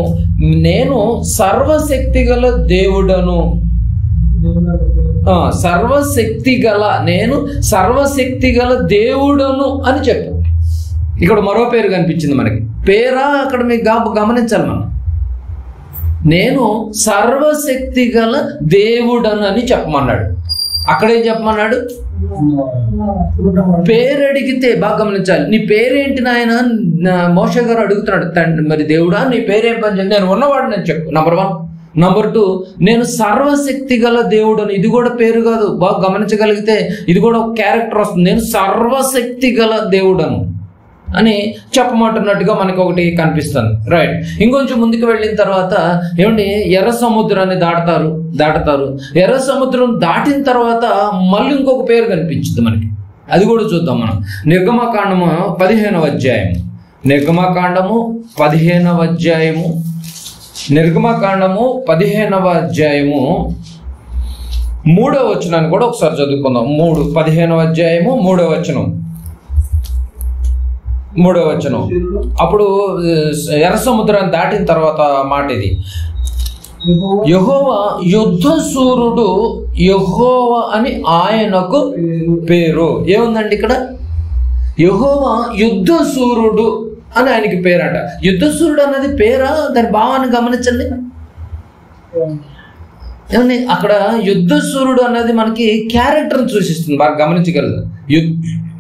Speaker 1: నేను సర్వశక్తిగల దేవుడను. నేను సర్వశక్తిగల దేవుడను అని చెప్పు. ఇక్కడ మరో పేరు కనిపించింది మనకి. పేరా అక్కడ మీకు గమనించాలి మనం. నేను సర్వశక్తిగల దేవుడను అని చెప్పమన్నాడు. అక్కడేం చెప్పమన్నాడు? పేరు అడిగితే బాగా గమనించాలి. నీ పేరేంటి నాయన? మోషే గారు అడుగుతున్నాడు, తండ్రి మరి దేవుడా నీ పేరేం పని చెప్పి? నేను ఉన్నవాడు నేను చెప్పు. నంబర్ 1. నంబర్ 2, నేను సర్వశక్తి గల దేవుడను. ఇది కూడా పేరు కాదు. బాగా గమనించగలిగితే ఇది కూడా ఒక క్యారెక్టర్ వస్తుంది. నేను సర్వశక్తి గల దేవుడను అని చెప్పమంటున్నట్టుగా మనకి ఒకటి కనిపిస్తుంది. రైట్. ఇంకొంచెం ముందుకు వెళ్ళిన తర్వాత ఏమండి, ఎర్ర సముద్రాన్ని దాటతారు. ఎర్ర సముద్రం దాటిన తర్వాత మళ్ళీ ఇంకొక పేరు కనిపించింది మనకి. అది కూడా చూద్దాం మనం. నిర్గమకాండము 15వ అధ్యాయం. నిర్గమకాండము 15వ అధ్యాయము 3వ వచనాన్ని కూడా ఒకసారి చదువుకుందాం. 15వ అధ్యాయము 3వ వచనం. అప్పుడు ఎర్ర సముద్రాన్ని దాటిన తర్వాత మాట ఇది. యెహోవా యుద్ధశూరుడు, యెహోవా అని ఆయనకు పేరు. ఏముందండి ఇక్కడ? యెహోవా యుద్ధశూరుడు అని ఆయనకి పేరట. యుద్ధశూరుడు అన్నది పేరా? దాని భావాన్ని గమనించండి. ఏమండి, అక్కడ యుద్ధశూరుడు అన్నది మనకి క్యారెక్టర్ని సూచిస్తుంది. బాగా గమనించగలదు.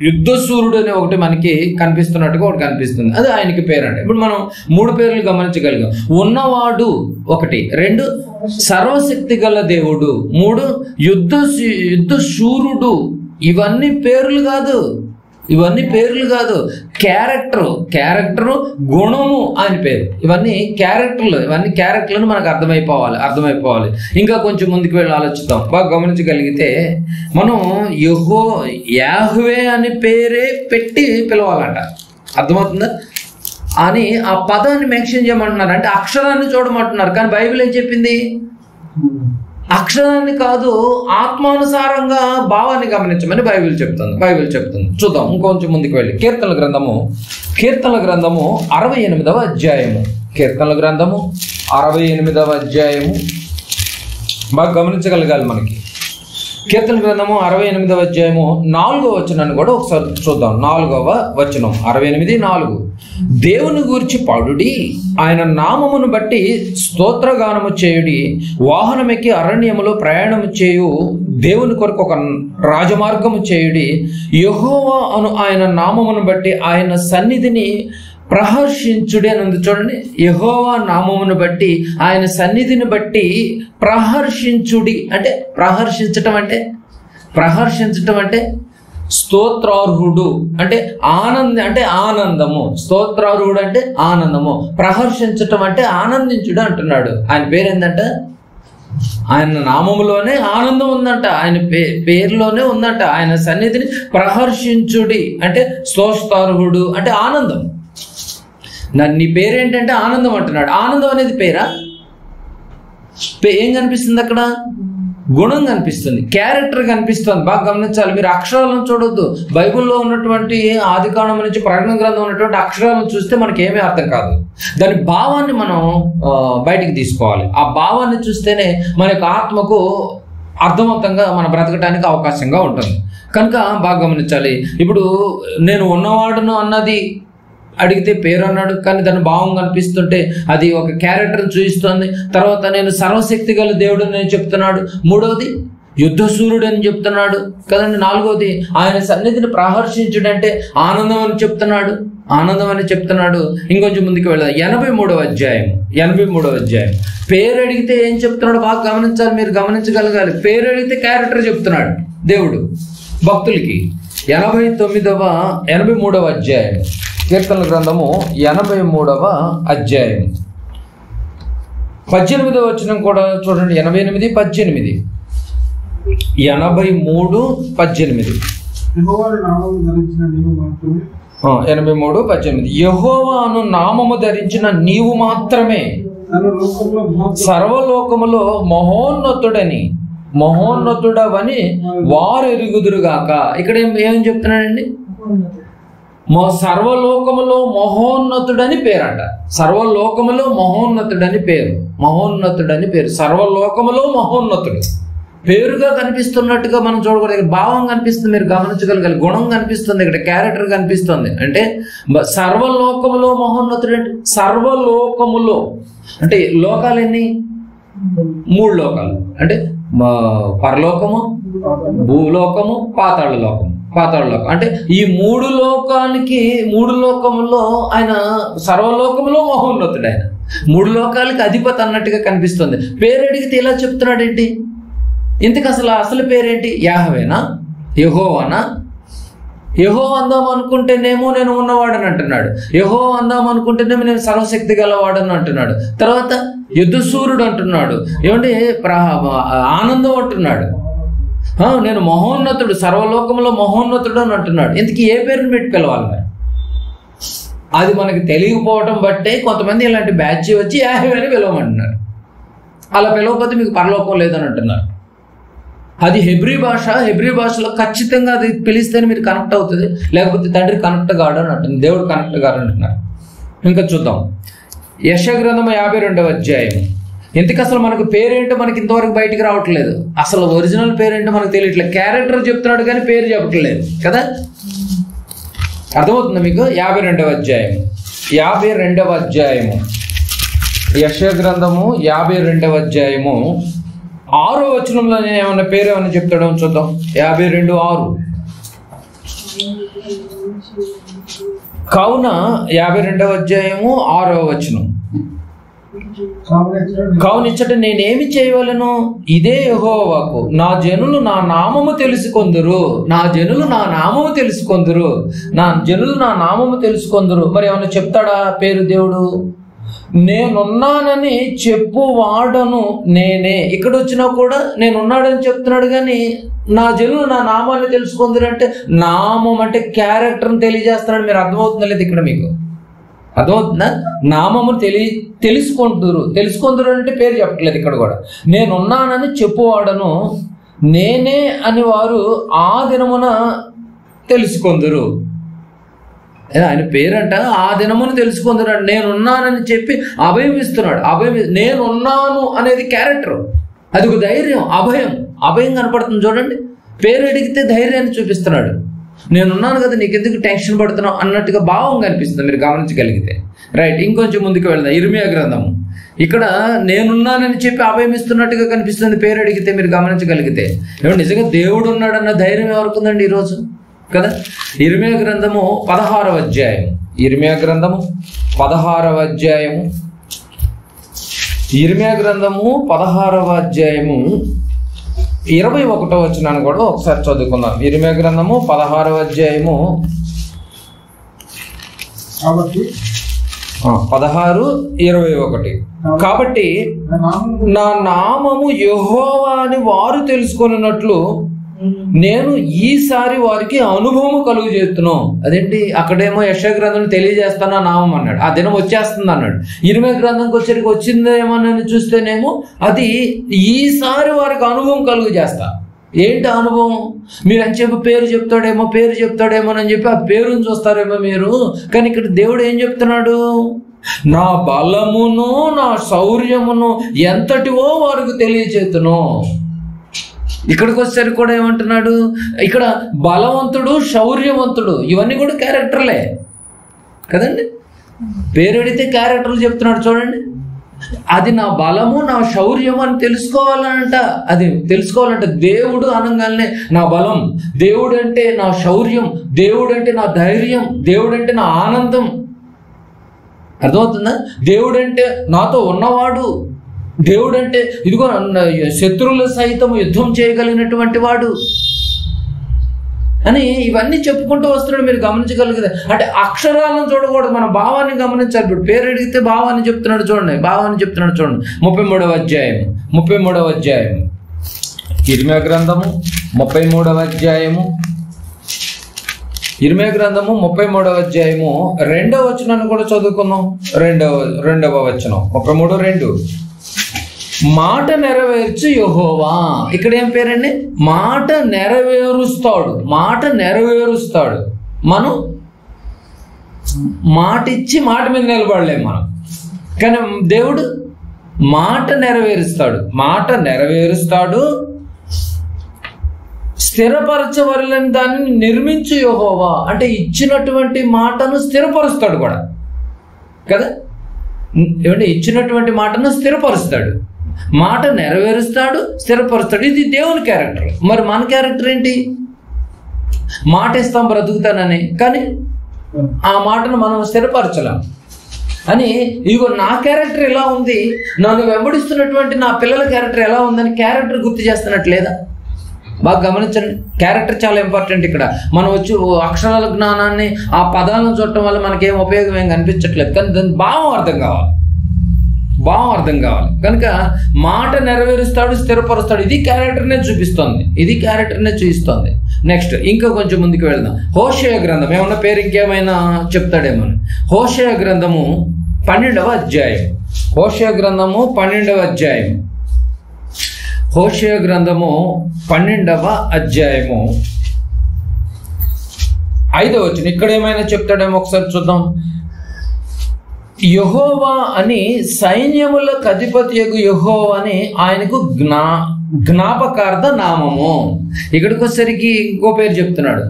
Speaker 1: యుద్ధశూరుడు అనే ఒకటి మనకి కనిపిస్తున్నట్టుగా ఒకటి కనిపిస్తుంది. అది ఆయనకి పేరంట. ఇప్పుడు మనం 3 పేర్లు గమనించగలిగాం. ఉన్నవాడు 1, 2 సర్వశక్తి గల దేవుడు, 3 యుద్ధశూరుడు. ఇవన్నీ పేర్లు కాదు. క్యారెక్టరు, గుణము ఆయన పేరు. ఇవన్నీ క్యారెక్టర్లను మనకు అర్థమైపోవాలి. ఇంకా కొంచెం ముందుకు వెళ్ళి ఆలోచిద్దాం. బాగా గమనించగలిగితే మనం యాహ్వే అనే పేరే పెట్టి పిలవాలంట. అర్థమవుతుందా? అని ఆ పదాన్ని మెన్షన్ చేయమంటున్నారు. అంటే అక్షరాన్ని చూడమంటున్నారు. కానీ బైబిల్ ఏం చెప్పింది? అక్షరాన్ని కాదు, ఆత్మానుసారంగా భావాన్ని గమనించమని బైబిల్ చెప్తుంది. చూద్దాం ఇంకొంచెం ముందుకు వెళ్ళి కీర్తనల గ్రంథము 68వ అధ్యాయము. కీర్తనల గ్రంథము 68వ అధ్యాయము బాగా గమనించగలగాలి మనకి. కీర్తన గ్రంథము 68వ అధ్యాయము 4వ వచనాన్ని కూడా ఒకసారి చూద్దాం. 4వ వచనం 68:4. దేవుని గూర్చి పాడుడి, ఆయన నామమును బట్టి స్తోత్రగానము చేయుడి, వాహనమెక్కి అరణ్యములో ప్రయాణము చేయు దేవుని కొరకు ఒక రాజమార్గము చేయుడి, యెహోవా అను ఆయన నామమును బట్టి ఆయన సన్నిధిని ప్రహర్షించుడి అని ఉంది చూడండి. యెహోవా నామమును బట్టి ఆయన సన్నిధిని బట్టి ప్రహర్షించుడి అంటే ప్రహర్షించటం అంటే స్తోత్రార్హుడు అంటే ఆనందము. స్తోత్రార్హుడు అంటే ఆనందము. ప్రహర్షించటం అంటే ఆనందించుడు అంటున్నాడు. ఆయన పేరేందంట? ఆయన నామములోనే ఆనందం ఉందంట, ఆయన పేరులోనే ఉందంట. ఆయన సన్నిధిని ప్రహర్షించుడి అంటే స్తోత్రార్హుడు అంటే ఆనందం. నీ పేరేంటంటే ఆనందం అంటున్నాడు. ఆనందం అనేది పేరా? ఏం కనిపిస్తుంది అక్కడ? గుణం కనిపిస్తుంది, క్యారెక్టర్ కనిపిస్తుంది. బాగా గమనించాలి. మీరు అక్షరాలను చూడొద్దు. బైబిల్లో ఉన్నటువంటి ఆదికాండం నుంచి ప్రకటన గ్రంథం ఉన్నటువంటి అక్షరాలను చూస్తే మనకి ఏమీ అర్థం కాదు. దాని భావాన్ని మనం బయటికి తీసుకోవాలి. ఆ భావాన్ని చూస్తేనే మన యొక్క ఆత్మకు అర్థవంతంగా మన బ్రతకడానికి అవకాశంగా ఉంటుంది. కనుక బాగా గమనించాలి. ఇప్పుడు నేను ఉన్నవాడును అన్నది అడిగితే పేరు అన్నాడు, కానీ దాని భావం కనిపిస్తుంటే అది ఒక క్యారెక్టర్ చూపిస్తుంది. తర్వాత నేను సర్వశక్తి గల దేవుడు నేను చెప్తున్నాడు. మూడవది యుద్ధసూర్యుడు అని చెప్తున్నాడు కదండి. నాలుగవది ఆయన సన్నిధిని ప్రహర్షించుడంటే ఆనందం అని చెప్తున్నాడు. ఇంకొంచెం ముందుకు వెళ్దాం. 83వ అధ్యాయం. పేరు అడిగితే ఏం చెప్తున్నాడు బాగా గమనించాలి. మీరు గమనించగలగాలి. పేరు అడిగితే క్యారెక్టర్ చెప్తున్నాడు దేవుడు భక్తులకి. 83వ అధ్యాయం కీర్తనల గ్రంథము 83వ అధ్యాయం 18వ వచనం కూడా చూడండి. 88:18. 83:18. 83:18. యెహోవాను నామము ధరించిన నీవు మాత్రమే సర్వలోకములో మహోన్నతుడవని వారు ఎరుగుదురుగాక. ఇక్కడ ఏం చెప్తున్నాడండి? సర్వలోకములో మహోన్నతుడని పేరంట. సర్వలోకములో మహోన్నతుడని పేరు. సర్వలోకములో మహోన్నతుడు పేరుగా కనిపిస్తున్నట్టుగా మనం చూడకూడదు. భావం కనిపిస్తుంది, మీరు గమనించగలగాలి. గుణం కనిపిస్తుంది, ఇక్కడ క్యారెక్టర్ కనిపిస్తుంది. అంటే సర్వలోకములో మహోన్నతుడు అంటే సర్వలోకములో అంటే లోకాలు ఎన్ని? 3 లోకాలు అంటే పరలోకము, భూలోకము, పాతాళ లోకం అంటే ఈ 3 లోకములో ఆయన సర్వలోకములో మహోన్నతుడు. ఆయన 3 లోకాలకి అధిపతి అన్నట్టుగా కనిపిస్తుంది. పేరు అడిగితే ఇలా చెప్తున్నాడు ఏంటి? ఇంతకు అసలు పేరేంటి? యాహవేనా? యెహోవానా? యెహోవా అందాం అనుకుంటేనేమో నేను ఉన్నవాడని అంటున్నాడు. యెహోవా అందాం అనుకుంటేనేమో నేను సర్వశక్తి గలవాడని అంటున్నాడు. తర్వాత యుద్ధసూర్యుడు అంటున్నాడు. ఏమంటే ఆనందం అంటున్నాడు. నేను మహోన్నతుడు, సర్వలోకంలో మహోన్నతుడు అని అంటున్నాడు. ఇంతకీ ఏ పేరుని పెట్టి పిలవాలి? అది మనకి తెలియకపోవటం బట్టే కొంతమంది ఇలాంటి బ్యాచ్ వచ్చి యాహవే అని పిలవమంటున్నారు. అలా పిలవకపోతే మీకు పరలోకం లేదని అంటున్నారు. అది హెబ్రీ భాషలో ఖచ్చితంగా అది పిలిస్తేనే మీరు కనెక్ట్ అవుతుంది, లేకపోతే తండ్రి కనెక్ట్ కాడు అని అంటుంది, దేవుడు కనెక్ట్ కాడు అంటున్నారు. ఇంకా చూద్దాం. యెషయా గ్రంథం 52వ అధ్యాయం. ఎందుకు అసలు మనకు పేరేంటో మనకి ఇంతవరకు బయటికి రావట్లేదు. అసలు ఒరిజినల్ పేరేంటో మనకు తెలియట్లేదు. క్యారెక్టర్ చెప్తున్నాడు కానీ పేరు చెప్పట్లేదు కదా. అర్థమవుతుందా మీకు? 52వ అధ్యాయము యెషయా గ్రంథము 52వ అధ్యాయము 6వ వచనంలో ఏమన్నా పేరు ఏమన్నా చెప్తాడో చూద్దాం. 52:6. కావున 52వ అధ్యాయము 6వ వచనం. కావునిచ్చట నేనేమి చేయవలను? ఇదే యెహోవాకు నా జనులు నా నామము తెలుసుకొందురు. మరి ఏమన్నా చెప్తాడా పేరు దేవుడు? నేనున్నానని చెప్పువాడను నేనే. ఇక్కడ వచ్చినా కూడా నేనున్నాడని చెప్తున్నాడు, కానీ నా జనులు నా నామాన్ని తెలుసుకుందరు అంటే నామం అంటే క్యారెక్టర్ని తెలియజేస్తున్నాడు. మీరు అర్థమవుతుందా లేదు? ఇక్కడ మీకు అర్థమవుతుందా? నామము తెలుసుకొందురు అంటే పేరు చెప్పట్లేదు ఇక్కడ కూడా. నేనున్నానని చెప్పువాడను నేనే అని వారు ఆ దినమున తెలుసుకొందురు. ఆయన పేరంట ఆ దినమును తెలుసుకుంటున్నాడు. నేనున్నానని చెప్పి అభయం ఇస్తున్నాడు. నేనున్నాను అనేది క్యారెక్టర్, అది ఒక ధైర్యం, అభయం కనపడుతుంది చూడండి. పేరు అడిగితే ధైర్యాన్ని చూపిస్తున్నాడు. నేనున్నాను కదా, నీకెందుకు టెన్షన్ పడుతున్నావు అన్నట్టుగా భావం కనిపిస్తుంది మీరు గమనించగలిగితే. రైట్, ఇంకొంచెం ముందుకు వెళ్దాం. ఇర్మియా గ్రంథము. ఇక్కడ నేనున్నానని చెప్పి అభయం ఇస్తున్నట్టుగా కనిపిస్తుంది పేరు అడిగితే మీరు గమనించగలిగితే. నిజంగా దేవుడు ఉన్నాడన్న ధైర్యం ఎవరుకుందండి ఈరోజు కదా? ఇర్మియా గ్రంథము 16వ అధ్యాయం. ఇర్మియా గ్రంథము 16వ అధ్యాయము. ఇర్మియా గ్రంథము 16వ అధ్యాయము 21వ వచనాన్ని కూడా ఒకసారి చదువుకుందాం. ఇర్మియా గ్రంథము 16వ అధ్యాయము 16:21. కాబట్టి నా నామము యెహోవా అని వారు తెలుసుకొనున్నట్లు నేను ఈసారి వారికి అనుభవం కలుగు చేస్తున్నాను. అదేంటి, అక్కడేమో యెషయా గ్రంథం తెలియజేస్తాను నామం అన్నాడు, ఆ దినం వచ్చేస్తుంది అన్నాడు. ఇర్మియా గ్రంథంకి వచ్చేటికి వచ్చిందేమోనని చూస్తేనేమో అది ఈసారి వారికి అనుభవం కలుగు చేస్తా. ఏంటి అనుభవం? మీరు అని చెప్పి పేరు చెప్తాడేమో అని చెప్పి ఆ పేరుని చూస్తారేమో మీరు. కానీ ఇక్కడ దేవుడు ఏం చెప్తున్నాడు? నా బలమును నా శౌర్యమును ఎంతటివో వారికి తెలియచేతును. ఇక్కడికి వచ్చేసరికి కూడా ఏమంటున్నాడు? ఇక్కడ బలవంతుడు, శౌర్యవంతుడు, ఇవన్నీ కూడా క్యారెక్టర్లే కదండి. పేరెడితే క్యారెక్టర్లు చెప్తున్నాడు చూడండి. అది నా బలము నా శౌర్యము అని తెలుసుకోవాలంట. దేవుడు అనగానే నా బలం, దేవుడు అంటే నా శౌర్యం, దేవుడు అంటే నా ధైర్యం, దేవుడు అంటే నా ఆనందం. అర్థమవుతుందా? దేవుడు అంటే నాతో ఉన్నవాడు, దేవుడు అంటే ఇదిగో శత్రువుల సైతం యుద్ధం చేయగలిగినటువంటి వాడు అని ఇవన్నీ చెప్పుకుంటూ వస్తున్నాడు. మీరు గమనించగలిగితే అంటే అక్షరాలను చూడకూడదు, మన భావాన్ని గమనించాలి. ఇప్పుడు పేరు అడిగితే భావాన్ని చెప్తున్నాడు చూడండి. 33వ అధ్యాయం ఇర్మియా గ్రంథము 33వ అధ్యాయము 2వ వచనాన్ని కూడా చదువుకుందాం. రెండవ వచనం 33:2. మాట నెరవేర్చు యెహోవా. ఇక్కడ ఏం పేరండి? మాట నెరవేరుస్తాడు. మనం మాట ఇచ్చి మాట మీద నిలబడలేము మనం, కానీ దేవుడు మాట నెరవేరుస్తాడు. స్థిరపరచవలెని దానిని నిర్మించు యెహోవా అంటే ఇచ్చినటువంటి మాటను స్థిరపరుస్తాడు కూడా కదా. ఏమంటే ఇచ్చినటువంటి మాటను స్థిరపరుస్తాడు, మాట నెరవేరుస్తాడు, స్థిరపరుస్తాడు. ఇది దేవుని క్యారెక్టర్. మరి మన క్యారెక్టర్ ఏంటి? మాట ఇస్తాం బ్రతుకుతానని, కానీ ఆ మాటను మనం స్థిరపరచలేం అని. ఇదిగో నా క్యారెక్టర్ ఎలా ఉంది, నన్ను వెంబడిస్తున్నటువంటి నా పిల్లల క్యారెక్టర్ ఎలా ఉందని క్యారెక్టర్ గుర్తు చేస్తున్నట్లేదా? బాగా గమనించండి. క్యారెక్టర్ చాలా ఇంపార్టెంట్. ఇక్కడ మనం వచ్చి అక్షరాల జ్ఞానాన్ని ఆ పదాలను చూడటం వల్ల మనకేం ఉపయోగం ఏం కనిపించట్లేదు, కానీ దాని భావం అర్థం కావాలి. కనుక మాట నెరవేరుస్తాడు, స్థిరపరుస్తాడు. ఇది క్యారెక్టర్నే చూపిస్తుంది. నెక్స్ట్ ఇంకా కొంచెం ముందుకు వెళ్దాం. హోషేయ గ్రంథం. ఏమన్నా పేరు ఇంకేమైనా చెప్తాడేమో. హోషేయ గ్రంథము 12వ అధ్యాయం. హోషేయ గ్రంథము 12వ అధ్యాయం. 5వ వచనం. ఇక్కడ ఏమైనా చెప్తాడేమో ఒకసారి చూద్దాం. యెహోవా అని సైన్యములకు అధిపతియగు యెహోవా అని ఆయనకు జ్ఞాపకార్థ నామము. ఇక్కడికి వచ్చేసరికి ఇంకో పేరు చెప్తున్నాడు.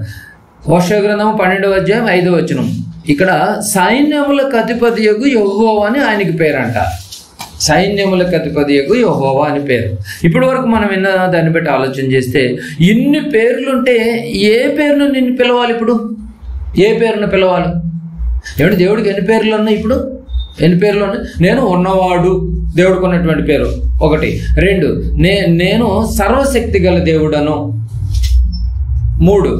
Speaker 1: హోషేయ గ్రంథము 12వ అధ్యాయం 5వ వచనం. ఇక్కడ సైన్యములకు అధిపతియగు యెహోవా అని ఆయనకి పేరంట. సైన్యములకు అధిపతియగు యెహోవా అని పేరు. ఇప్పటి వరకు మనం విన్న దాన్ని బట్టి ఆలోచన చేస్తే ఇన్ని పేర్లుంటే ఏ పేరును నిన్ను పిలవాలి? ఇప్పుడు ఏ పేరును పిలవాలి? ఏమిటి దేవుడికి ఎన్ని పేర్లు ఉన్నాయి? ఇప్పుడు ఎన్ని పేర్లు ఉన్నాయి? నేను ఉన్నవాడు, దేవుడికి ఉన్నటువంటి పేరు 1. 2, నేను సర్వశక్తి గల దేవుడను. 3,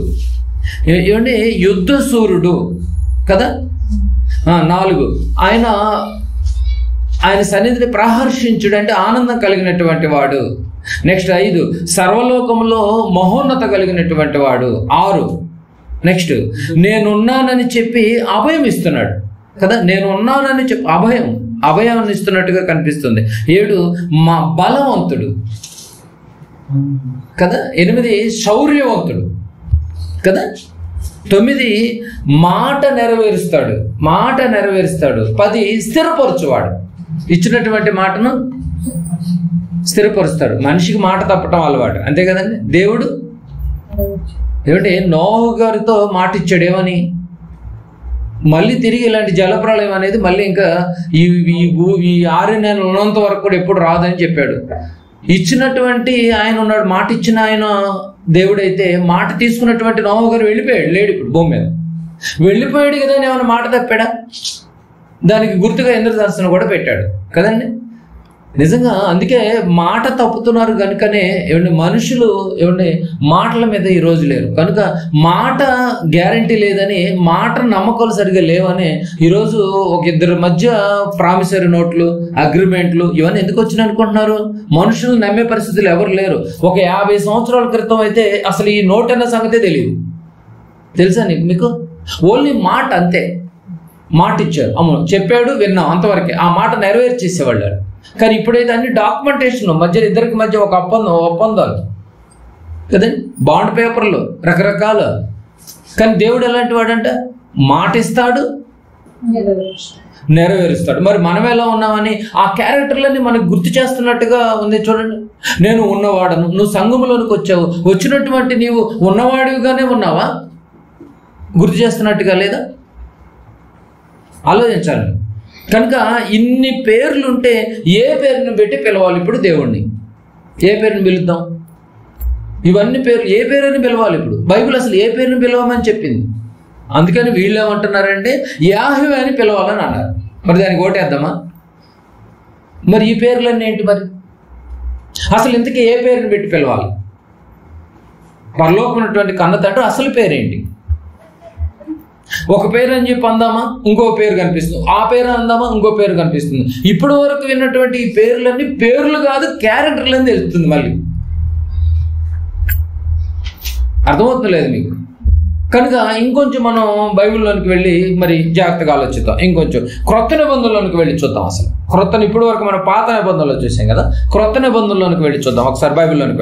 Speaker 1: ఏమండి యుద్ధ సూర్యుడు కదా. 4, ఆయన సన్నిధిని ప్రహర్షించుడు అంటే ఆనందం కలిగినటువంటి వాడు. నెక్స్ట్ 5, సర్వలోకంలో మహోన్నత కలిగినటువంటి వాడు. 6, నెక్స్ట్ నేనున్నానని చెప్పి అభయం ఇస్తున్నాడు. కదా, నేను ఉన్నానని అభయాన్ని ఇస్తున్నట్టుగా కనిపిస్తుంది. 7 మా బలవంతుడు కదా, 8 శౌర్యవంతుడు కదా, 9 మాట నెరవేరుస్తాడు 10 స్థిరపరచువాడు, ఇచ్చినటువంటి మాటను స్థిరపరుస్తాడు. మనిషికి మాట తప్పటం అలవాటు, అంతే కదండి. దేవుడు ఏమంటే నోహు గారితో మాట ఇచ్చాడు ఏమని, మళ్ళీ తిరిగి ఇలాంటి జలప్రళయం అనేది మళ్ళీ ఇంకా ఈ 6 నెలలు ఉన్నంత వరకు కూడా ఎప్పుడు రాదని చెప్పాడు. ఇచ్చినటువంటి ఆయన ఉన్నాడు, మాట ఇచ్చిన ఆయన దేవుడైతే మాట తీసుకున్నటువంటి నోహు గారు వెళ్ళిపోయాడు, లేడు ఇప్పుడు భూమి మీద. వెళ్ళిపోయాడు కదా, ఏమైనా మాట తప్పాడా? దానికి గుర్తుగా ఇంద్రధనుస్సును కూడా పెట్టాడు కదండి. నిజంగా అందుకే మాట తప్పుతున్నారు కనుకనే మనుషులు మాటల మీద ఈరోజు లేరు కనుక, మాట గ్యారంటీ లేదని, మాట నమ్మకాలు సరిగా లేవని ఈరోజు ఒక ఇద్దరి మధ్య ప్రామిసరీ నోట్లు, అగ్రిమెంట్లు ఇవన్నీ ఎందుకు వచ్చినాయి అనుకుంటున్నారు? మనుషులు నమ్మే పరిస్థితులు ఎవరు లేరు. ఒక 50 సంవత్సరాల క్రితం అయితే అసలు ఈ నోట్ అన్న సంగతే తెలియదు, తెలుసా మీకు? ఓన్లీ మాట, అంతే. మాట ఇచ్చారు, అమ్మ చెప్పాడు, విన్నాం, అంతవరకే. ఆ మాట నెరవేర్చేసేవాళ్ళు. కానీ ఇప్పుడైతే అన్ని డాక్యుమెంటేషన్ ఇద్దరికి మధ్య ఒక ఒప్పందాలు కదండి, బాండ్ పేపర్లు రకరకాలు. కానీ దేవుడు ఎలాంటి వాడంట, మాట ఇస్తాడు, నెరవేరుస్తాడు. మరి మనం ఎలా ఉన్నామని ఆ క్యారెక్టర్లన్నీ మనకు గుర్తు చేస్తున్నట్టుగా ఉంది చూడండి. నేను ఉన్నవాడను, నువ్వు సంఘములోనికి వచ్చావు, వచ్చినటువంటి నీవు ఉన్నవాడివిగానే ఉన్నావా? గుర్తు చేస్తున్నట్టుగా లేదా? ఆలోచించాలి. కనుక ఇన్ని పేర్లుంటే ఏ పేరును పెట్టి పిలవాలి ఇప్పుడు దేవుణ్ణి? ఏ పేరుని పిలుద్దాం? ఇవన్నీ పేర్లు ఏ పేరుని పిలవాలి ఇప్పుడు? బైబిల్ అసలు ఏ పేరుని పిలవమని చెప్పింది. అందుకని వీళ్ళు ఏమంటున్నారంటే యాహవే అని పిలవాలని అన్నారు. మరి దానికి ఓటేద్దామా? మరి ఈ పేర్లన్నీ ఏంటి? మరి అసలు ఇంతకీ ఏ పేరుని పెట్టి పిలవాలి? పరలోకం ఉన్నటువంటి కన్న తండ్రి అసలు పేరేంటి? ఒక పేరు అని చెప్పి అందామా, ఇంకో పేరు కనిపిస్తుంది. ఆ పేరు అందామా, ఇంకో పేరు కనిపిస్తుంది. ఇప్పటి వరకు విన్నటువంటి ఈ పేర్లన్నీ పేర్లు కాదు, క్యారెక్టర్లు అని తెలుస్తుంది. మళ్ళీ అర్థమవుతుంది లేదు మీకు? కనుక ఇంకొంచెం మనం బైబిల్లోనికి వెళ్ళి మరి జాగ్రత్తగా ఆలోచిద్దాం. ఇంకొంచెం క్రొత్త నిబంధనలోనికి వెళ్ళి చూద్దాం. అసలు ఇప్పటి వరకు మనం పాత నిబంధనలో చూసాం కదా, క్రొత్త నిబంధనలోనికి వెళ్ళి చూద్దాం ఒకసారి బైబిల్లోనికి.